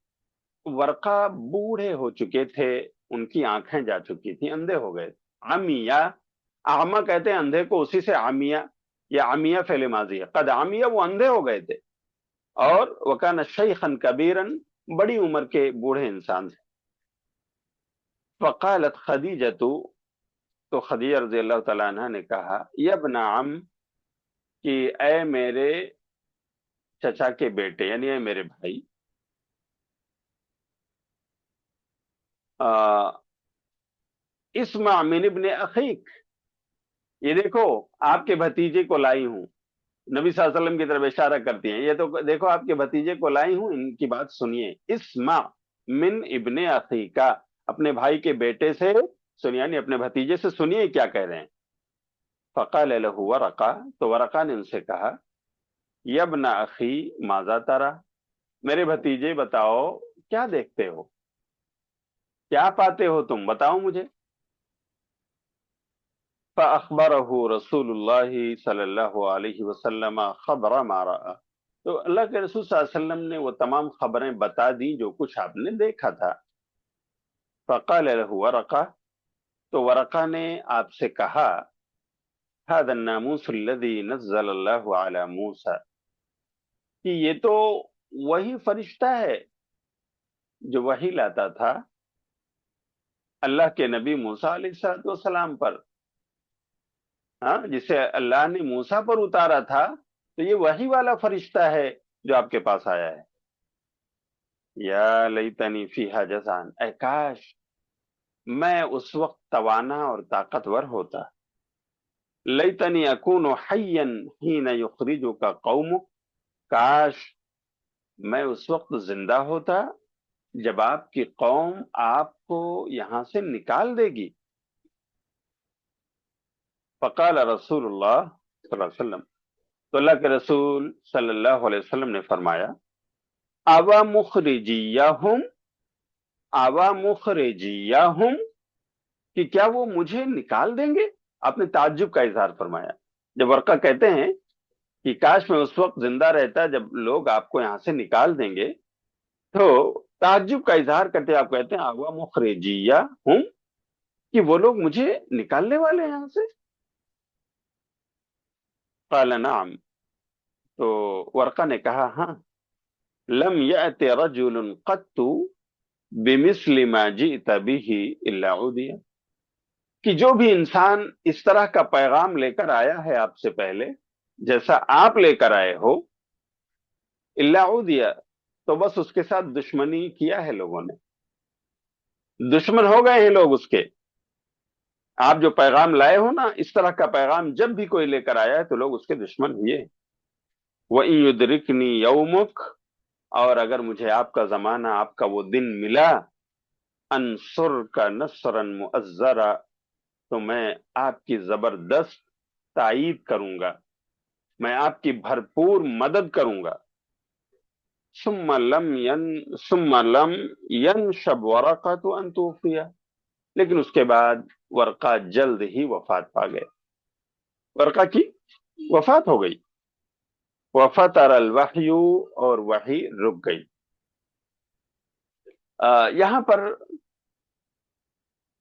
ورقہ بوڑھے ہو چکے تھے، ان کی آنکھیں جا چکی تھی، اندھے ہو گئے. عمیہ، اعمى کہتے ہیں اندھے کو، اسی سے عامیہ یا عامیہ فعل ماضی ہے. قد عامیہ، وہ اندھے ہو گئے تھے. اور وکان شیخا کبیرا، بڑی عمر کے بوڑھے انسان تھے. فقالت خدیجہ، تو خدیجہ رضی اللہ تعالیٰ عنہ نے کہا، یا ابن عم، کہ اے میرے چچا کے بیٹے، یعنی اے میرے بھائی، اسمع من ابن اخیک، یہ دیکھو آپ کے بھتیجے کو لائی ہوں. نبی صلی اللہ علیہ وسلم کی طرف اشارہ کرتی ہیں، یہ تو دیکھو آپ کے بھتیجے کو لائی ہوں، ان کی بات سنیے. اسمع من ابن اخیکا، اپنے بھائی کے بیٹے سے سنیے، یعنی اپنے بھتیجے سے سنیے کیا کہہ رہے ہیں. فقال له ورقہ، تو ورقہ نے ان سے کہا، یا ابن اخی ماذا ترى، میرے بھتیجے بتاؤ کیا دیکھتے ہو، کیا پاتے ہو تم، بتاؤ مجھے. فأخبره رسول اللہ صلی اللہ علیہ وسلم خبر ما رأى، تو اللہ کے رسول صلی اللہ علیہ وسلم نے وہ تمام خبریں بتا دی جو کچھ آپ نے دیکھا تھا. فقال له ورقہ، تو ورقہ نے آپ سے کہا، هذا الناموس الذي نزل الله على موسى، کہ یہ تو وہی فرشتہ ہے جو وحی لاتا تھا اللہ کے نبی موسیٰ علیہ السلام پر، جسے اللہ نے موسیٰ پر اتارا تھا، تو یہ وحی والا فرشتہ ہے جو آپ کے پاس آیا ہے. یا لیتنی فیہا جزعان، اے کاش میں اس وقت توانا اور طاقتور ہوتا. لیتنی اکون حیا حین یخرجک قومک، کاش میں اس وقت زندہ ہوتا جب آپ کی قوم آپ کو یہاں سے نکال دے گی. فقال رسول اللہ صلی اللہ علیہ وسلم، تو اللہ کے رسول صلی اللہ علیہ وسلم نے فرمایا، اوا مخرجیہم، اوا مخرجیہم، کہ کیا وہ مجھے نکال دیں گے. آپ نے تعجب کا اظہار فرمایا. جب ورقہ کہتے ہیں کہ کاش میں اس وقت زندہ رہتا جب لوگ آپ کو یہاں سے نکال دیں گے، تو تعجب کا اظہار کرتے آپ کہتے ہیں اغوا مخرجیہ ہوں، کہ وہ لوگ مجھے نکالنے والے ہیں یہاں سے. قال نعم، تو ورقہ نے کہا ہاں. لم یأت رجل قط بمثل ما جئت به الا عودی، کہ جو بھی انسان اس طرح کا پیغام لے کر آیا ہے آپ سے پہلے جیسا آپ لے کر آئے ہو، الا عودی، تو بس اس کے ساتھ دشمنی کیا ہے لوگوں نے، دشمن ہو گئے ہیں لوگ اس کے. آپ جو پیغام لائے ہو نا، اس طرح کا پیغام جب بھی کوئی لے کر آیا ہے تو لوگ اس کے دشمن ہوئے. وَإِن يُدْرِكْنِي يَوْمُكَ، اور اگر مجھے آپ کا زمانہ، آپ کا وہ دن ملا، انصرك نصرا مؤزرا، تو میں آپ کی زبردست تائید کروں گا، میں آپ کی بھرپور مدد کروں گا. ثم لم ينشب ورقة ان توفي، لیکن اس کے بعد ورقہ جلد ہی وفات پا گئے، ورقہ کی وفات ہو گئی. وفتر الوحی، اور وحی رک گئی. یہاں پر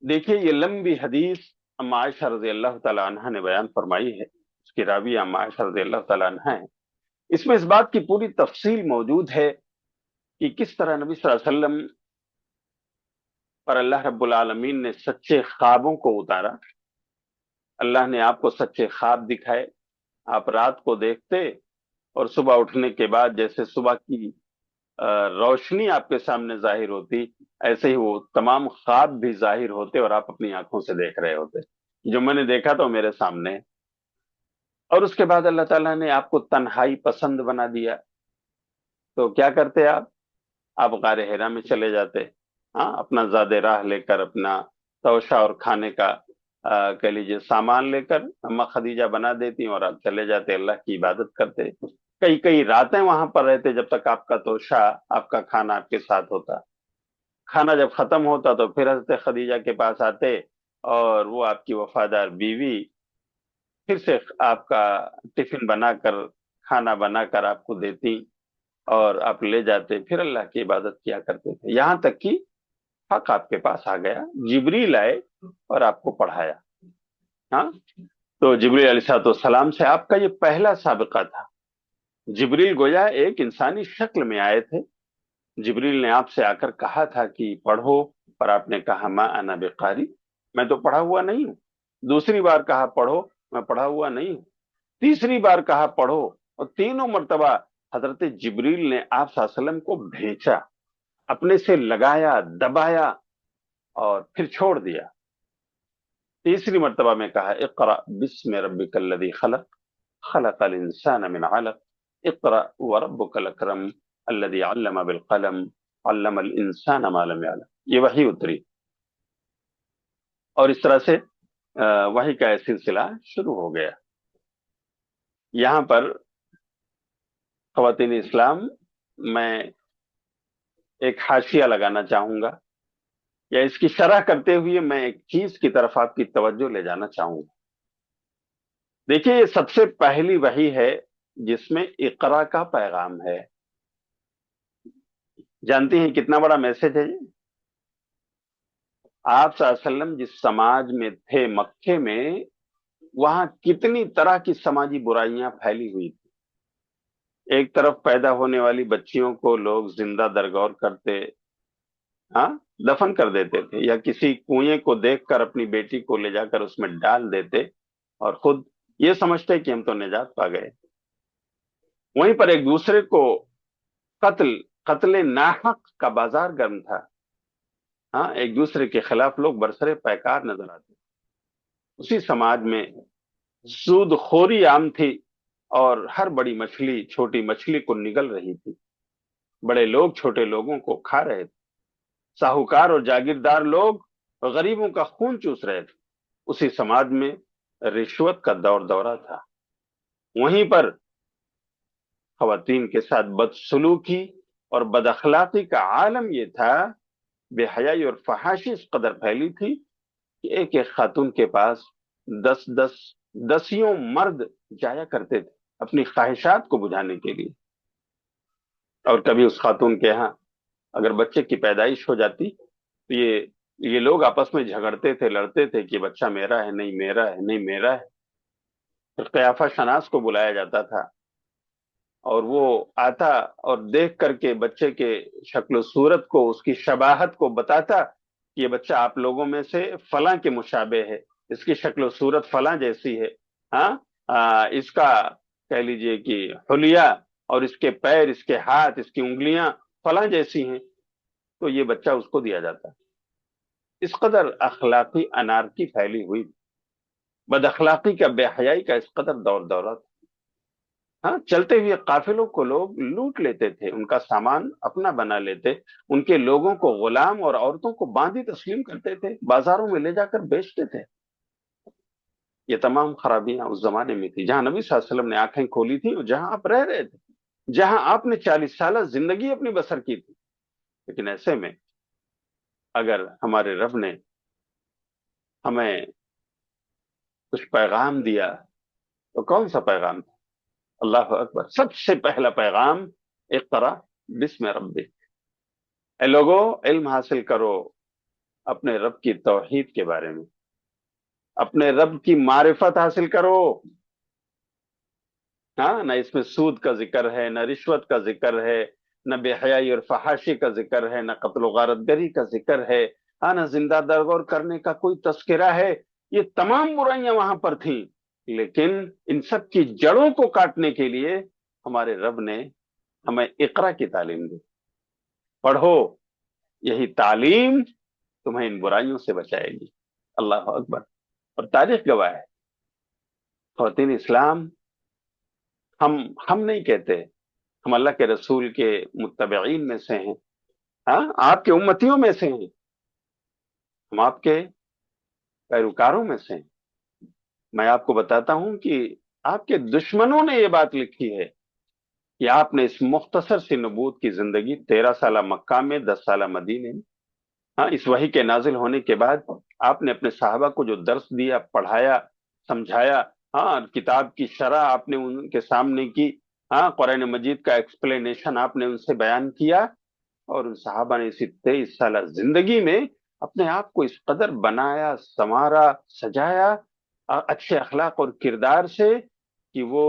دیکھیے یہ لمبی حدیث اما عائشہ رضی اللہ تعالی عنہ نے بیان فرمائی ہے، اس کی راوی اما عائشہ رضی اللہ تعالی عنہ ہے. اس میں اس بات کی پوری تفصیل موجود ہے کہ کس طرح نبی صلی اللہ علیہ وسلم پر اللہ رب العالمین نے سچے خوابوں کو اتارا. اللہ نے آپ کو سچے خواب دکھائے، آپ رات کو دیکھتے اور صبح اٹھنے کے بعد جیسے صبح کی روشنی آپ کے سامنے ظاہر ہوتی، ایسے ہی وہ تمام خواب بھی ظاہر ہوتے اور آپ اپنی آنکھوں سے دیکھ رہے ہوتے. جو میں نے دیکھا تو میرے سامنے. اور اس کے بعد اللہ تعالیٰ نے آپ کو تنہائی پسند بنا دیا، تو کیا کرتے آپ غار حرا میں چلے جاتے، ہاں، اپنا زاد راہ لے کر، اپنا توشہ اور کھانے کا کہہ لیجیے سامان لے کر اما خدیجہ بنا دیتی اور آپ چلے جاتے، اللہ کی عبادت کرتے. کئی کئی راتیں وہاں پر رہتے جب تک آپ کا توشہ، آپ کا کھانا آپ کے ساتھ ہوتا. کھانا جب ختم ہوتا تو پھر حضرت خدیجہ کے پاس آتے اور وہ آپ کی وفادار بیوی پھر سے آپ کا ٹفن بنا کر، کھانا بنا کر آپ کو دیتی اور آپ لے جاتے، پھر اللہ کی عبادت کیا کرتے تھے. یہاں تک کہ حق آپ کے پاس آ گیا، جبریل آئے اور آپ کو پڑھایا. ہاں، تو جبریل علیہ السلام سے آپ کا یہ پہلا سابقہ تھا. جبریل گویا ایک انسانی شکل میں آئے تھے. جبریل نے آپ سے آ کر کہا تھا کہ پڑھو، پر آپ نے کہا ما انا بقاری، میں تو پڑھا ہوا نہیں ہوں. دوسری بار کہا پڑھو، میں پڑھا ہوا نہیں ہوں. تیسری بار کہا پڑھو، اور تینوں مرتبہ حضرت جبریل نے آپ صلی اللہ علیہ وسلم کو بھیجا، اپنے سے لگایا، دبایا اور پھر چھوڑ دیا. تیسری مرتبہ میں کہا اقرأ بسم ربک الذی خلق، خلق الانسان من علق، اقرأ وربک الاکرم الذی علم بالقلم، علم الانسان ما لم يعلم. یہ وحی اتری اور اس طرح سے وحی کا سلسلہ شروع ہو گیا. یہاں پر خواتین اسلام، میں ایک حاشیہ لگانا چاہوں گا، یا اس کی شرح کرتے ہوئے میں ایک چیز کی طرف آپ کی توجہ لے جانا چاہوں گا. دیکھیے یہ سب سے پہلی وحی ہے جس میں اقرا کا پیغام ہے. جانتے ہیں کتنا بڑا میسج ہے یہ؟ آپ صلی اللہ علیہ وسلم جس سماج میں تھے مکے میں، وہاں کتنی طرح کی سماجی برائیاں پھیلی ہوئی تھی. ایک طرف پیدا ہونے والی بچیوں کو لوگ زندہ درگور کرتے، ہاں، دفن کر دیتے تھے، یا کسی کنویں کو دیکھ کر اپنی بیٹی کو لے جا کر اس میں ڈال دیتے اور خود یہ سمجھتے کہ ہم تو نجات پا گئے. وہیں پر ایک دوسرے کو قتل ناحق کا بازار گرم تھا. ہاں، ایک دوسرے کے خلاف لوگ برسرے پیکار نظر آتے. اسی سماج میں سود خوری عام تھی اور ہر بڑی مچھلی چھوٹی مچھلی کو نگل رہی تھی. بڑے لوگ چھوٹے لوگوں کو کھا رہے تھے. ساہوکار اور جاگیردار لوگ غریبوں کا خون چوس رہے تھے. اسی سماج میں رشوت کا دور دورہ تھا. وہیں پر خواتین کے ساتھ بدسلوکی اور بد اخلاقی کا عالم یہ تھا، بے حیائی اور فحاشی اس قدر پھیلی تھی کہ ایک ایک خاتون کے پاس دسیوں مرد جایا کرتے تھے اپنی خواہشات کو بجھانے کے لیے، اور کبھی اس خاتون کے ہاں اگر بچے کی پیدائش ہو جاتی تو یہ لوگ آپس میں جھگڑتے تھے، لڑتے تھے کہ بچہ میرا ہے، نہیں میرا ہے، نہیں میرا ہے۔ پھر قیافہ شناس کو بلایا جاتا تھا اور وہ آتا اور دیکھ کر کے بچے کے شکل و صورت کو، اس کی شباہت کو بتاتا کہ یہ بچہ آپ لوگوں میں سے فلاں کے مشابہ ہے، اس کی شکل و صورت فلاں جیسی ہے، ہاں اس کا کہہ لیجئے کہ حلیہ اور اس کے پیر، اس کے ہاتھ، اس کی انگلیاں فلاں جیسی ہیں، تو یہ بچہ اس کو دیا جاتا۔ اس قدر اخلاقی انارکی پھیلی ہوئی، بد اخلاقی کا، بے حیائی کا اس قدر دور دورہ تھا۔ ہاں، چلتے ہوئے قافلوں کو لوگ لوٹ لیتے تھے، ان کا سامان اپنا بنا لیتے، ان کے لوگوں کو غلام اور عورتوں کو باندھی تسلیم کرتے تھے، بازاروں میں لے جا کر بیچتے تھے۔ یہ تمام خرابیاں اس زمانے میں تھی جہاں نبی صلی اللہ علیہ وسلم نے آنکھیں کھولی تھیں اور جہاں آپ رہ رہے تھے، جہاں آپ نے 40 سالہ زندگی اپنی بسر کی تھی۔ لیکن ایسے میں اگر ہمارے رب نے ہمیں کچھ پیغام دیا تو کون سا پیغام تھا؟ اللہ اکبر! سب سے پہلا پیغام اقرا بسم ربک، اے لوگو علم حاصل کرو اپنے رب کی توحید کے بارے میں، اپنے رب کی معرفت حاصل کرو۔ ہاں، نہ اس میں سود کا ذکر ہے، نہ رشوت کا ذکر ہے، نہ بے حیائی اور فحاشی کا ذکر ہے، نہ قتل و غارت گری کا ذکر ہے، ہاں، نہ زندہ درگور کرنے کا کوئی تذکرہ ہے۔ یہ تمام برائیاں وہاں پر تھیں، لیکن ان سب کی جڑوں کو کاٹنے کے لیے ہمارے رب نے ہمیں اقرا کی تعلیم دی۔ پڑھو، یہی تعلیم تمہیں ان برائیوں سے بچائے گی۔ اللہ اکبر! اور تاریخ گواہ ہے، خواتین اسلام، ہم نہیں کہتے، ہم اللہ کے رسول کے متبعین میں سے ہیں، ہاں، آپ کے امتیوں میں سے ہیں، ہم آپ کے پیروکاروں میں سے ہیں۔ میں آپ کو بتاتا ہوں کہ آپ کے دشمنوں نے یہ بات لکھی ہے کہ آپ نے اس مختصر سی نبوت کی زندگی 13 سالہ مکہ میں، 10 سالہ مدینے میں، ہاں، اس وحی کے نازل ہونے کے بعد آپ نے اپنے صحابہ کو جو درس دیا، پڑھایا، سمجھایا، ہاں، کتاب کی شرح آپ نے ان کے سامنے کی، ہاں، قرآن مجید کا ایکسپلینیشن آپ نے ان سے بیان کیا، اور ان صحابہ نے اسی 23 سالہ زندگی میں اپنے آپ کو اس قدر بنایا، سنوارا، سجایا اچھے اخلاق اور کردار سے کہ وہ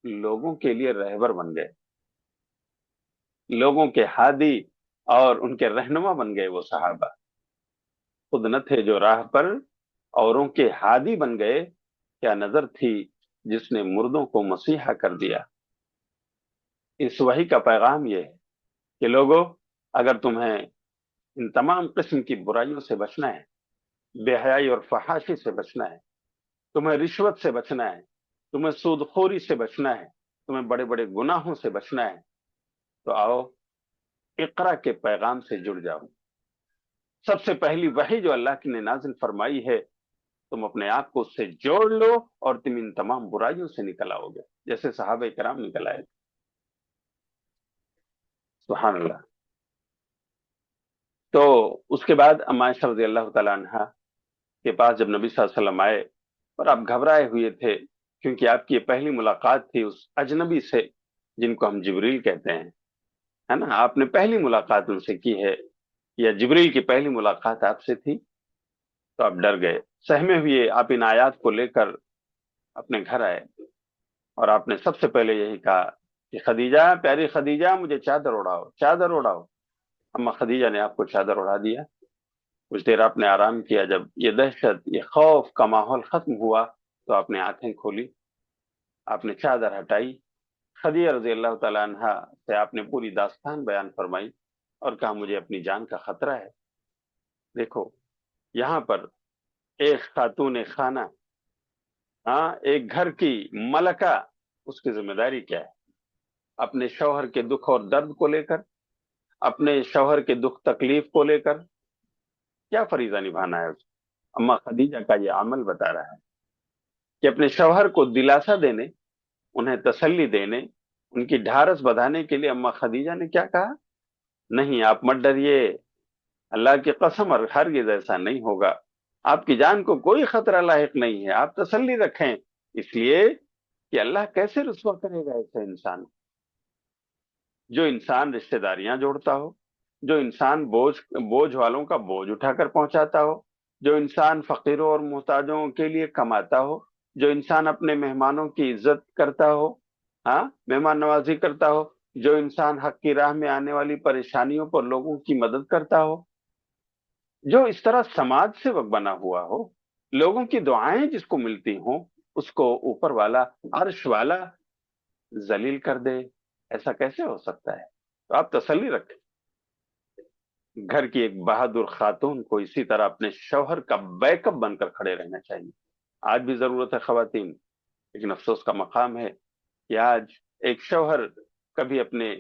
لوگوں کے لیے رہبر بن گئے، لوگوں کے ہادی اور ان کے رہنما بن گئے۔ وہ صحابہ خود نہ تھے جو راہ پر اوروں کے ہادی بن گئے، کیا نظر تھی جس نے مردوں کو مسیحا کر دیا۔ اس وحی کا پیغام یہ ہے کہ لوگوں، اگر تمہیں ان تمام قسم کی برائیوں سے بچنا ہے، بے حیائی اور فحاشی سے بچنا ہے، تمہیں رشوت سے بچنا ہے، تمہیں سود خوری سے بچنا ہے، تمہیں بڑے بڑے گناہوں سے بچنا ہے، تو آؤ اقرا کے پیغام سے جڑ جاؤ۔ سب سے پہلی وحی جو اللہ کی نے نازل فرمائی ہے، تم اپنے آپ کو اس سے جوڑ لو اور تم ان تمام برائیوں سے نکل آؤ گے، جیسے صحابہ کرام نکل آئے۔ سبحان اللہ۔ تو اس کے بعد اما عائشہ رضی اللہ تعالیٰ عنہا کے پاس جب نبی صلی اللہ علیہ وسلم آئے اور آپ گھبرائے ہوئے تھے، کیونکہ آپ کی یہ پہلی ملاقات تھی اس اجنبی سے جن کو ہم جبریل کہتے ہیں، ہے نا، آپ نے پہلی ملاقات ان سے کی ہے، یا جبریل کی پہلی ملاقات آپ سے تھی، تو آپ ڈر گئے، سہمے ہوئے آپ ان آیات کو لے کر اپنے گھر آئے، اور آپ نے سب سے پہلے یہی کہا کہ خدیجہ، پیاری خدیجہ، مجھے چادر اڑاؤ، چادر اڑاؤ۔ اما خدیجہ نے آپ کو چادر اڑا دیا، کچھ دیر آپ نے آرام کیا، جب یہ دہشت، یہ خوف کا ماحول ختم ہوا تو آپ نے آنکھیں کھولی، آپ نے چادر ہٹائی، خدیجہ رضی اللہ تعالیٰ عنہا سے آپ نے پوری داستان بیان فرمائی اور کہا مجھے اپنی جان کا خطرہ ہے۔ دیکھو، یہاں پر ایک خاتون خانہ، ہاں، ایک گھر کی ملکہ، اس کی ذمہ داری کیا ہے؟ اپنے شوہر کے دکھ اور درد کو لے کر، اپنے شوہر کے دکھ تکلیف کو لے کر کیا فریضہ نبھانا ہے؟ اما خدیجہ کا یہ عمل بتا رہا ہے کہ اپنے شوہر کو دلاسا دینے، انہیں تسلی دینے، ان کی ڈھارس بڑھانے کے لیے اما خدیجہ نے کیا کہا؟ نہیں، آپ مت ڈریے، اللہ کی قسم اور ہرگز ایسا نہیں ہوگا آپ کی جان کو کوئی خطرہ لاحق نہیں ہے، آپ تسلی رکھیں، اس لیے کہ اللہ کیسے رسوا کرے گا ایسے انسان؟ جو انسان رشتہ داریاں جوڑتا ہو، جو انسان بوجھ والوں کا بوجھ اٹھا کر پہنچاتا ہو، جو انسان فقیروں اور محتاجوں کے لیے کماتا ہو، جو انسان اپنے مہمانوں کی عزت کرتا ہو، ہاں مہمان نوازی کرتا ہو، جو انسان حق کی راہ میں آنے والی پریشانیوں پر لوگوں کی مدد کرتا ہو، جو اس طرح سماج سیوک بنا ہوا ہو، لوگوں کی دعائیں جس کو ملتی ہوں، اس کو اوپر والا عرش والا ذلیل کر دے، ایسا کیسے ہو سکتا ہے؟ تو آپ تسلی رکھیں، گھر کی ایک بہادر خاتون کو اسی طرح اپنے شوہر کا بیک اپ بن کر کھڑے رہنا چاہیے۔ آج بھی ضرورت ہے خواتین، لیکن افسوس کا مقام ہے کہ آج ایک شوہر کبھی اپنے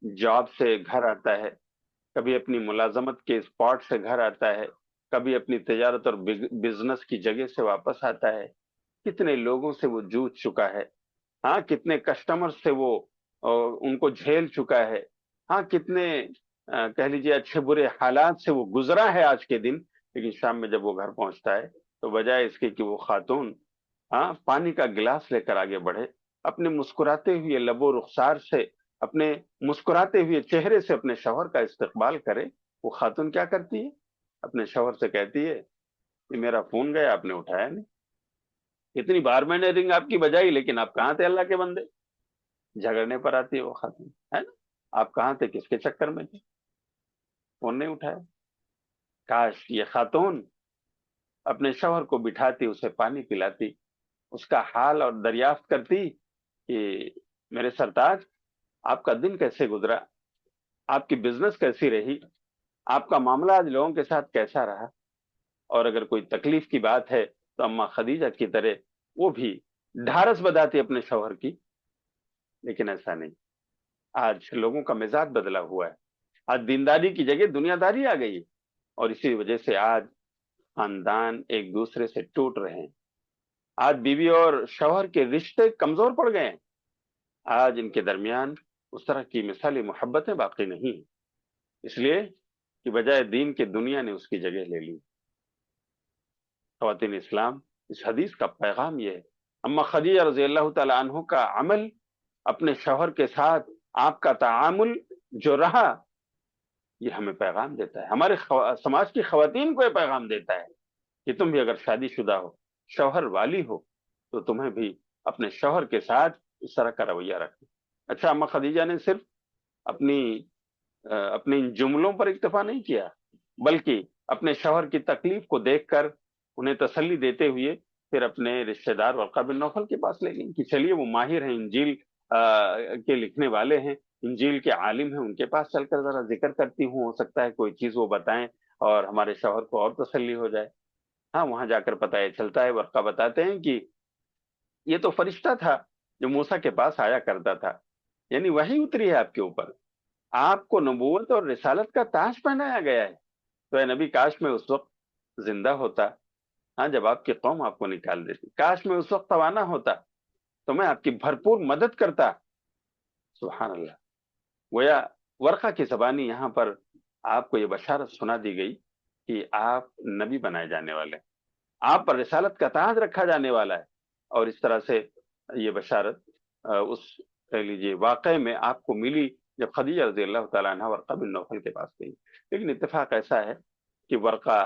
جاب سے گھر آتا ہے، کبھی اپنی ملازمت کے اسپاٹ سے گھر آتا ہے، کبھی اپنی تجارت اور بزنس کی جگہ سے واپس آتا ہے، کتنے لوگوں سے وہ جوجھ چکا ہے، ہاں کتنے کسٹمر سے وہ ان کو جھیل چکا ہے، ہاں کتنے کہہ لیجیے اچھے برے حالات سے وہ گزرا ہے آج کے دن، لیکن شام میں جب وہ گھر پہنچتا ہے تو بجائے اس کے کہ وہ خاتون ہاں پانی کا گلاس لے کر آگے بڑھے، اپنے مسکراتے ہوئے لب و رخسار سے، اپنے مسکراتے ہوئے چہرے سے اپنے شوہر کا استقبال کرے، وہ خاتون کیا کرتی ہے؟ اپنے شوہر سے کہتی ہے کہ میرا فون گیا، آپ نے اٹھایا نہیں، اتنی بار میں نے رنگ آپ کی بجائی لیکن آپ کہاں تھے اللہ کے بندے؟ جھگڑنے پر آتی ہے وہ خاتون، ہے نا؟ آپ کہاں تھے، کس کے چکر میں تھے، فون نہیں اٹھایا؟ کاش یہ خاتون اپنے شوہر کو بٹھاتی، اسے پانی پلاتی، اس کا حال اور دریافت کرتی کہ میرے سرتاج آپ کا دن کیسے گزرا، آپ کی بزنس کیسی رہی، آپ کا معاملہ آج لوگوں کے ساتھ کیسا رہا، اور اگر کوئی تکلیف کی بات ہے تو اماں خدیجہ کی طرح وہ بھی ڈھارس بتاتی اپنے شوہر کی، لیکن ایسا نہیں۔ آج لوگوں کا مزاج بدلا ہوا ہے، آج دینداری کی جگہ دنیا داری آ گئی ہے، اور اسی وجہ سے آج خاندان ایک دوسرے سے ٹوٹ رہے ہیں، آج بیوی اور شوہر کے رشتے کمزور پڑ گئے ہیں، آج ان کے درمیان اس طرح کی مثالی محبتیں باقی نہیں، اس لیے کہ بجائے دین کے دنیا نے اس کی جگہ لے لی۔ خواتین اسلام، اس حدیث کا پیغام یہ ہے، اما خدیجہ رضی اللہ تعالی عنہ کا عمل، اپنے شوہر کے ساتھ آپ کا تعامل جو رہا، یہ ہمیں پیغام دیتا ہے، ہمارے سماج کی خواتین کو یہ پیغام دیتا ہے کہ تم بھی اگر شادی شدہ ہو، شوہر والی ہو، تو تمہیں بھی اپنے شوہر کے ساتھ اس طرح کا رویہ رکھنا۔ اچھا، اما خدیجہ نے صرف اپنی اپنے ان جملوں پر اکتفا نہیں کیا، بلکہ اپنے شوہر کی تکلیف کو دیکھ کر انہیں تسلی دیتے ہوئے پھر اپنے رشتہ دار ورقہ بن نوفل کے پاس لے گئیں کہ چلیے وہ ماہر ہیں، انجیل کے لکھنے والے ہیں، انجیل کے عالم ہیں، ان کے پاس چل کر ذرا ذکر کرتی ہوں، ہو سکتا ہے کوئی چیز وہ بتائیں اور ہمارے شوہر کو اور تسلی ہو جائے۔ ہاں وہاں جا کر پتہ یہ چلتا ہے، ورقہ بتاتے ہیں کہ یہ تو فرشتہ تھا جو موسیٰ کے پاس آیا کرتا تھا، یعنی وحی اتری ہے آپ کے اوپر، آپ کو نبوت اور رسالت کا تاج پہنایا گیا ہے، تو اے نبی کاش میں اس وقت زندہ ہوتا، ہاں جب آپ کی قوم آپ کو نکال دیتی، کاش میں اس وقت توانا ہوتا تو میں آپ کی بھرپور مدد کرتا۔ سبحان اللہ، گویا ورقہ کی زبانی یہاں پر آپ کو یہ بشارت سنا دی گئی کہ آپ نبی بنائے جانے والے، آپ پر رسالت کا تاج رکھا جانے والا ہے، اور اس طرح سے یہ بشارت اس کہہ لیجیے واقعے میں آپ کو ملی جب خدیجہ رضی اللہ تعالیٰ عنہ ورقہ بن نوفل کے پاس گئی۔ لیکن اتفاق ایسا ہے کہ ورقہ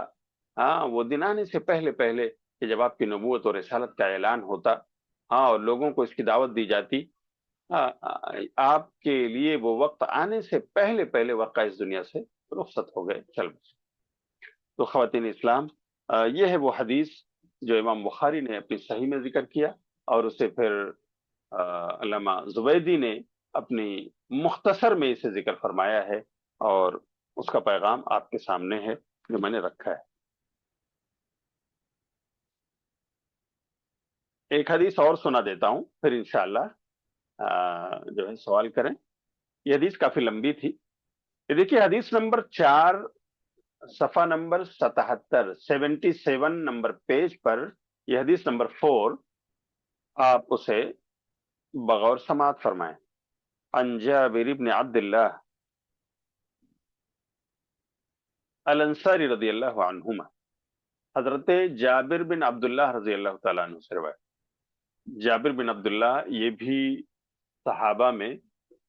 ہاں وہ دن آنے سے پہلے پہلے کہ جب آپ کی نبوت اور رسالت کا اعلان ہوتا، ہاں اور لوگوں کو اس کی دعوت دی جاتی، آپ کے لیے وہ وقت آنے سے پہلے پہلے ورقہ اس دنیا سے رخصت ہو گئے، چل بسے۔ تو خواتین اسلام، یہ ہے وہ حدیث جو امام بخاری نے اپنی صحیح میں ذکر کیا، اور اسے پھر علامہ زبیدی نے اپنی مختصر میں اسے ذکر فرمایا ہے، اور اس کا پیغام آپ کے سامنے ہے جو میں نے رکھا ہے۔ ایک حدیث اور سنا دیتا ہوں، پھر انشاءاللہ جو ہے سوال کریں۔ یہ حدیث کافی لمبی تھی، یہ دیکھیے حدیث نمبر 4، صفحہ نمبر 77، 77 نمبر پیج پر یہ حدیث نمبر 4، آپ اسے بغور سماعت فرمائیں۔ عن جابر بن عبد اللہ الانصاری رضی اللہ عنہما حضرت جابر بن عبداللہ رضی اللہ تعالیٰ عنہ سے روایت. جابر بن عبداللہ یہ بھی صحابہ میں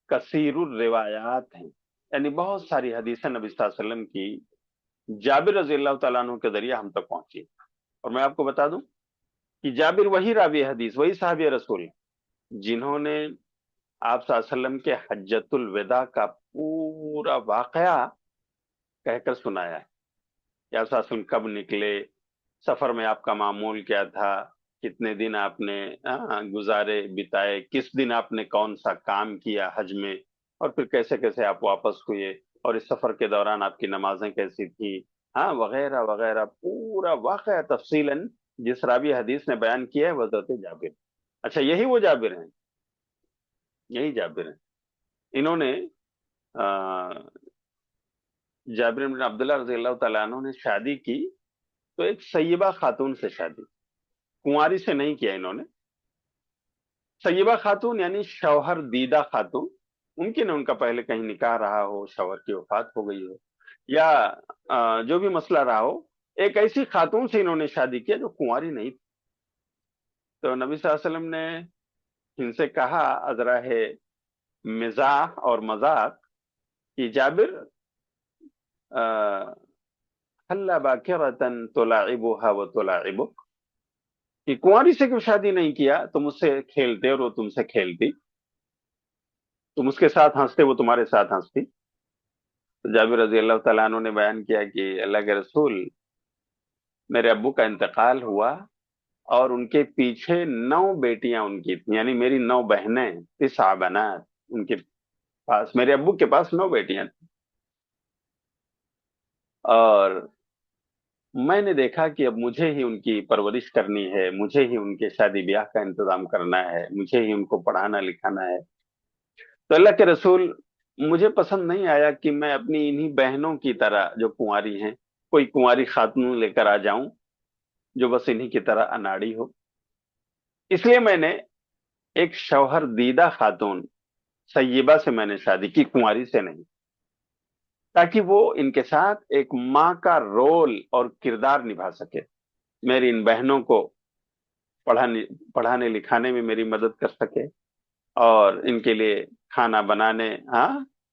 کثیر الروایات ہیں، یعنی بہت ساری حدیثیں نبی صلی اللہ علیہ وسلم کی جابر رضی اللہ تعالیٰ عنہ کے ذریعے ہم تک پہنچی. اور میں آپ کو بتا دوں کہ جابر وہی راوی حدیث، وہی صحابی رسول جنہوں نے آپ صلی اللہ علیہ وسلم کے حجۃ الوداع کا پورا واقعہ کہہ کر سنایا ہے. یا آپ صلی اللہ علیہ وسلم کب نکلے، سفر میں آپ کا معمول کیا تھا، کتنے دن آپ نے گزارے بتائے، کس دن آپ نے کون سا کام کیا حج میں، اور پھر کیسے کیسے آپ واپس ہوئے، اور اس سفر کے دوران آپ کی نمازیں کیسی تھی، وغیرہ وغیرہ پورا واقعہ تفصیلاً جس راوی حدیث نے بیان کیا ہے وہ حضرت جابر. اچھا، یہی وہ جابر ہیں، یہی جابر ہیں. انہوں نے جابر بن عبداللہ رضی اللہ تعالیٰ عنہ نے شادی کی تو ایک سیبہ خاتون سے شادی، کنواری سے نہیں کیا انہوں نے. سیبہ خاتون یعنی شوہر دیدہ خاتون، ممکن ہے ان کا پہلے کہیں نکاح رہا ہو، شوہر کی وفات ہو گئی ہو، یا جو بھی مسئلہ رہا ہو، ایک ایسی خاتون سے انہوں نے شادی کیا جو کنواری نہیں تھی. تو نبی صلی اللہ علیہ وسلم نے ان سے کہا ازراہ مزاح اور مذاق کہ جابر حل باکرتن تلاعبها وتلاعبک، کہ کنواری سے کیوں شادی نہیں کیا، تم اس سے کھیلتے اور وہ تم سے کھیلتی، تم اس کے ساتھ ہنستے وہ تمہارے ساتھ ہنستی. تو جابر رضی اللہ تعالیٰ عنہ نے بیان کیا کہ اللہ کے رسول، میرے ابو کا انتقال ہوا اور ان کے پیچھے 9 بیٹیاں ان کی تھیں، یعنی میری 9 بہنیں، 9 بنات ان کے پاس، میرے ابو کے پاس 9 بیٹیاں تھیں. اور میں نے دیکھا کہ اب مجھے ہی ان کی پرورش کرنی ہے، مجھے ہی ان کے شادی بیاہ کا انتظام کرنا ہے، مجھے ہی ان کو پڑھانا لکھانا ہے. تو اللہ کے رسول، مجھے پسند نہیں آیا کہ میں اپنی انہی بہنوں کی طرح جو کنواری ہیں کوئی کنواری خاتون لے کر آ جاؤں جو بس انہی کی طرح اناڑی ہو. اس لیے میں نے ایک شوہر دیدہ خاتون سیبہ سے میں نے شادی کی، کنواری سے نہیں، تاکہ وہ ان کے ساتھ ایک ماں کا رول اور کردار نبھا سکے، میری ان بہنوں کو پڑھانے لکھانے میں میری مدد کر سکے، اور ان کے لیے کھانا بنانے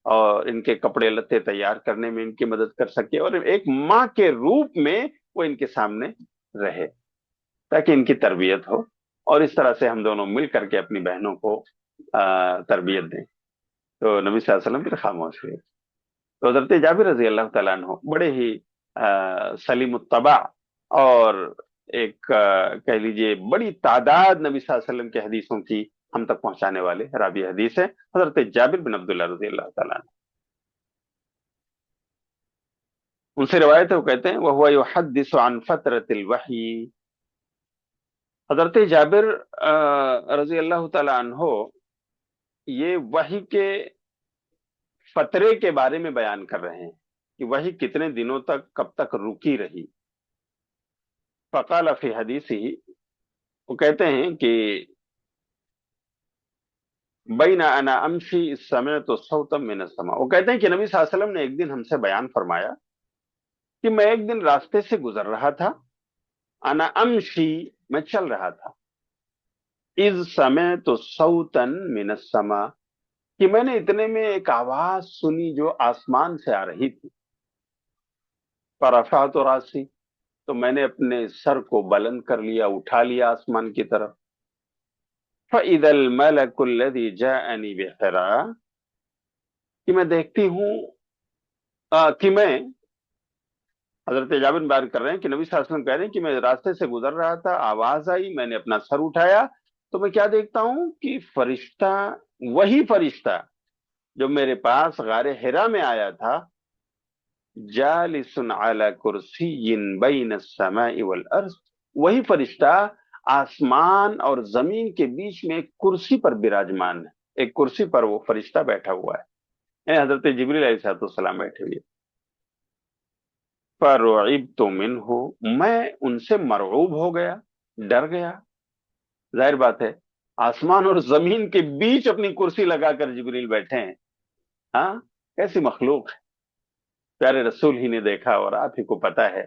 اور ان کے کپڑے لتے تیار کرنے میں ان کی مدد کر سکے، اور ایک ماں کے روپ میں وہ ان کے سامنے رہے تاکہ ان کی تربیت ہو، اور اس طرح سے ہم دونوں مل کر کے اپنی بہنوں کو تربیت دیں. تو نبی صلی اللہ علیہ وسلم پھر خاموش ہوئے. تو حضرت جابر رضی اللہ تعالیٰ عنہ بڑے ہی سلیم الطبع اور ایک کہہ لیجئے بڑی تعداد نبی صلی اللہ علیہ وسلم کے حدیثوں کی ہم تک پہنچانے والے راوی حدیث ہیں حضرت جابر بن عبداللہ رضی اللہ تعالیٰ عنہ. ان سے روایت ہے، وہ کہتے ہیں وَهُوَ يُحَدِّثُ عَنْ فَتْرَةِ الْوَحْيِ. حضرت جابر رضی اللہ تعالیٰ عنہ یہ وحی کے فترے کے بارے میں بیان کر رہے ہیں کہ وحی کتنے دنوں تک کب تک رکی رہی. فقال فی حدیثہ، وہ کہتے ہیں کہ بین انا امشی سمعت صوتا من السماء، وہ کہتے ہیں کہ نبی صلی اللہ علیہ وسلم نے ایک دن ہم سے بیان فرمایا کہ میں ایک دن راستے سے گزر رہا تھا، انا امشی میں چل رہا تھا، اذ سمعت صوتا من السماء کہ میں نے اتنے میں ایک آواز سنی جو آسمان سے آ رہی تھی. فرفعت راسی، تو میں نے اپنے سر کو بلند کر لیا، اٹھا لیا آسمان کی طرف. فَإِذَا الْمَلَكُ الَّذِي جَاءَنِي بِحِرَا، کہ میں دیکھتی ہوں کہ میں، حضرت جابر بیان کر رہے ہیں کہ نبی صلی اللہ علیہ وسلم کہہ رہے ہیں کہ میں راستے سے گزر رہا تھا، آواز آئی، میں نے اپنا سر اٹھایا تو میں کیا دیکھتا ہوں کہ فرشتہ، وہی فرشتہ جو میرے پاس غار حرا میں آیا تھا، جالس علی کرسی بین السماء والارض، وہی فرشتہ آسمان اور زمین کے بیچ میں ایک کرسی پر براجمان ہے، ایک کرسی پر وہ فرشتہ بیٹھا ہوا ہے، یعنی حضرت جبریل علیہ السلام بیٹھے ہوئے. فرعبت منہ، میں ان سے مرعوب ہو گیا، ڈر گیا. ظاہر بات ہے آسمان اور زمین کے بیچ اپنی کرسی لگا کر جبریل بیٹھے ہیں، کیسی مخلوق ہے. پیارے رسول ہی نے دیکھا، اور آپ ہی کو پتا ہے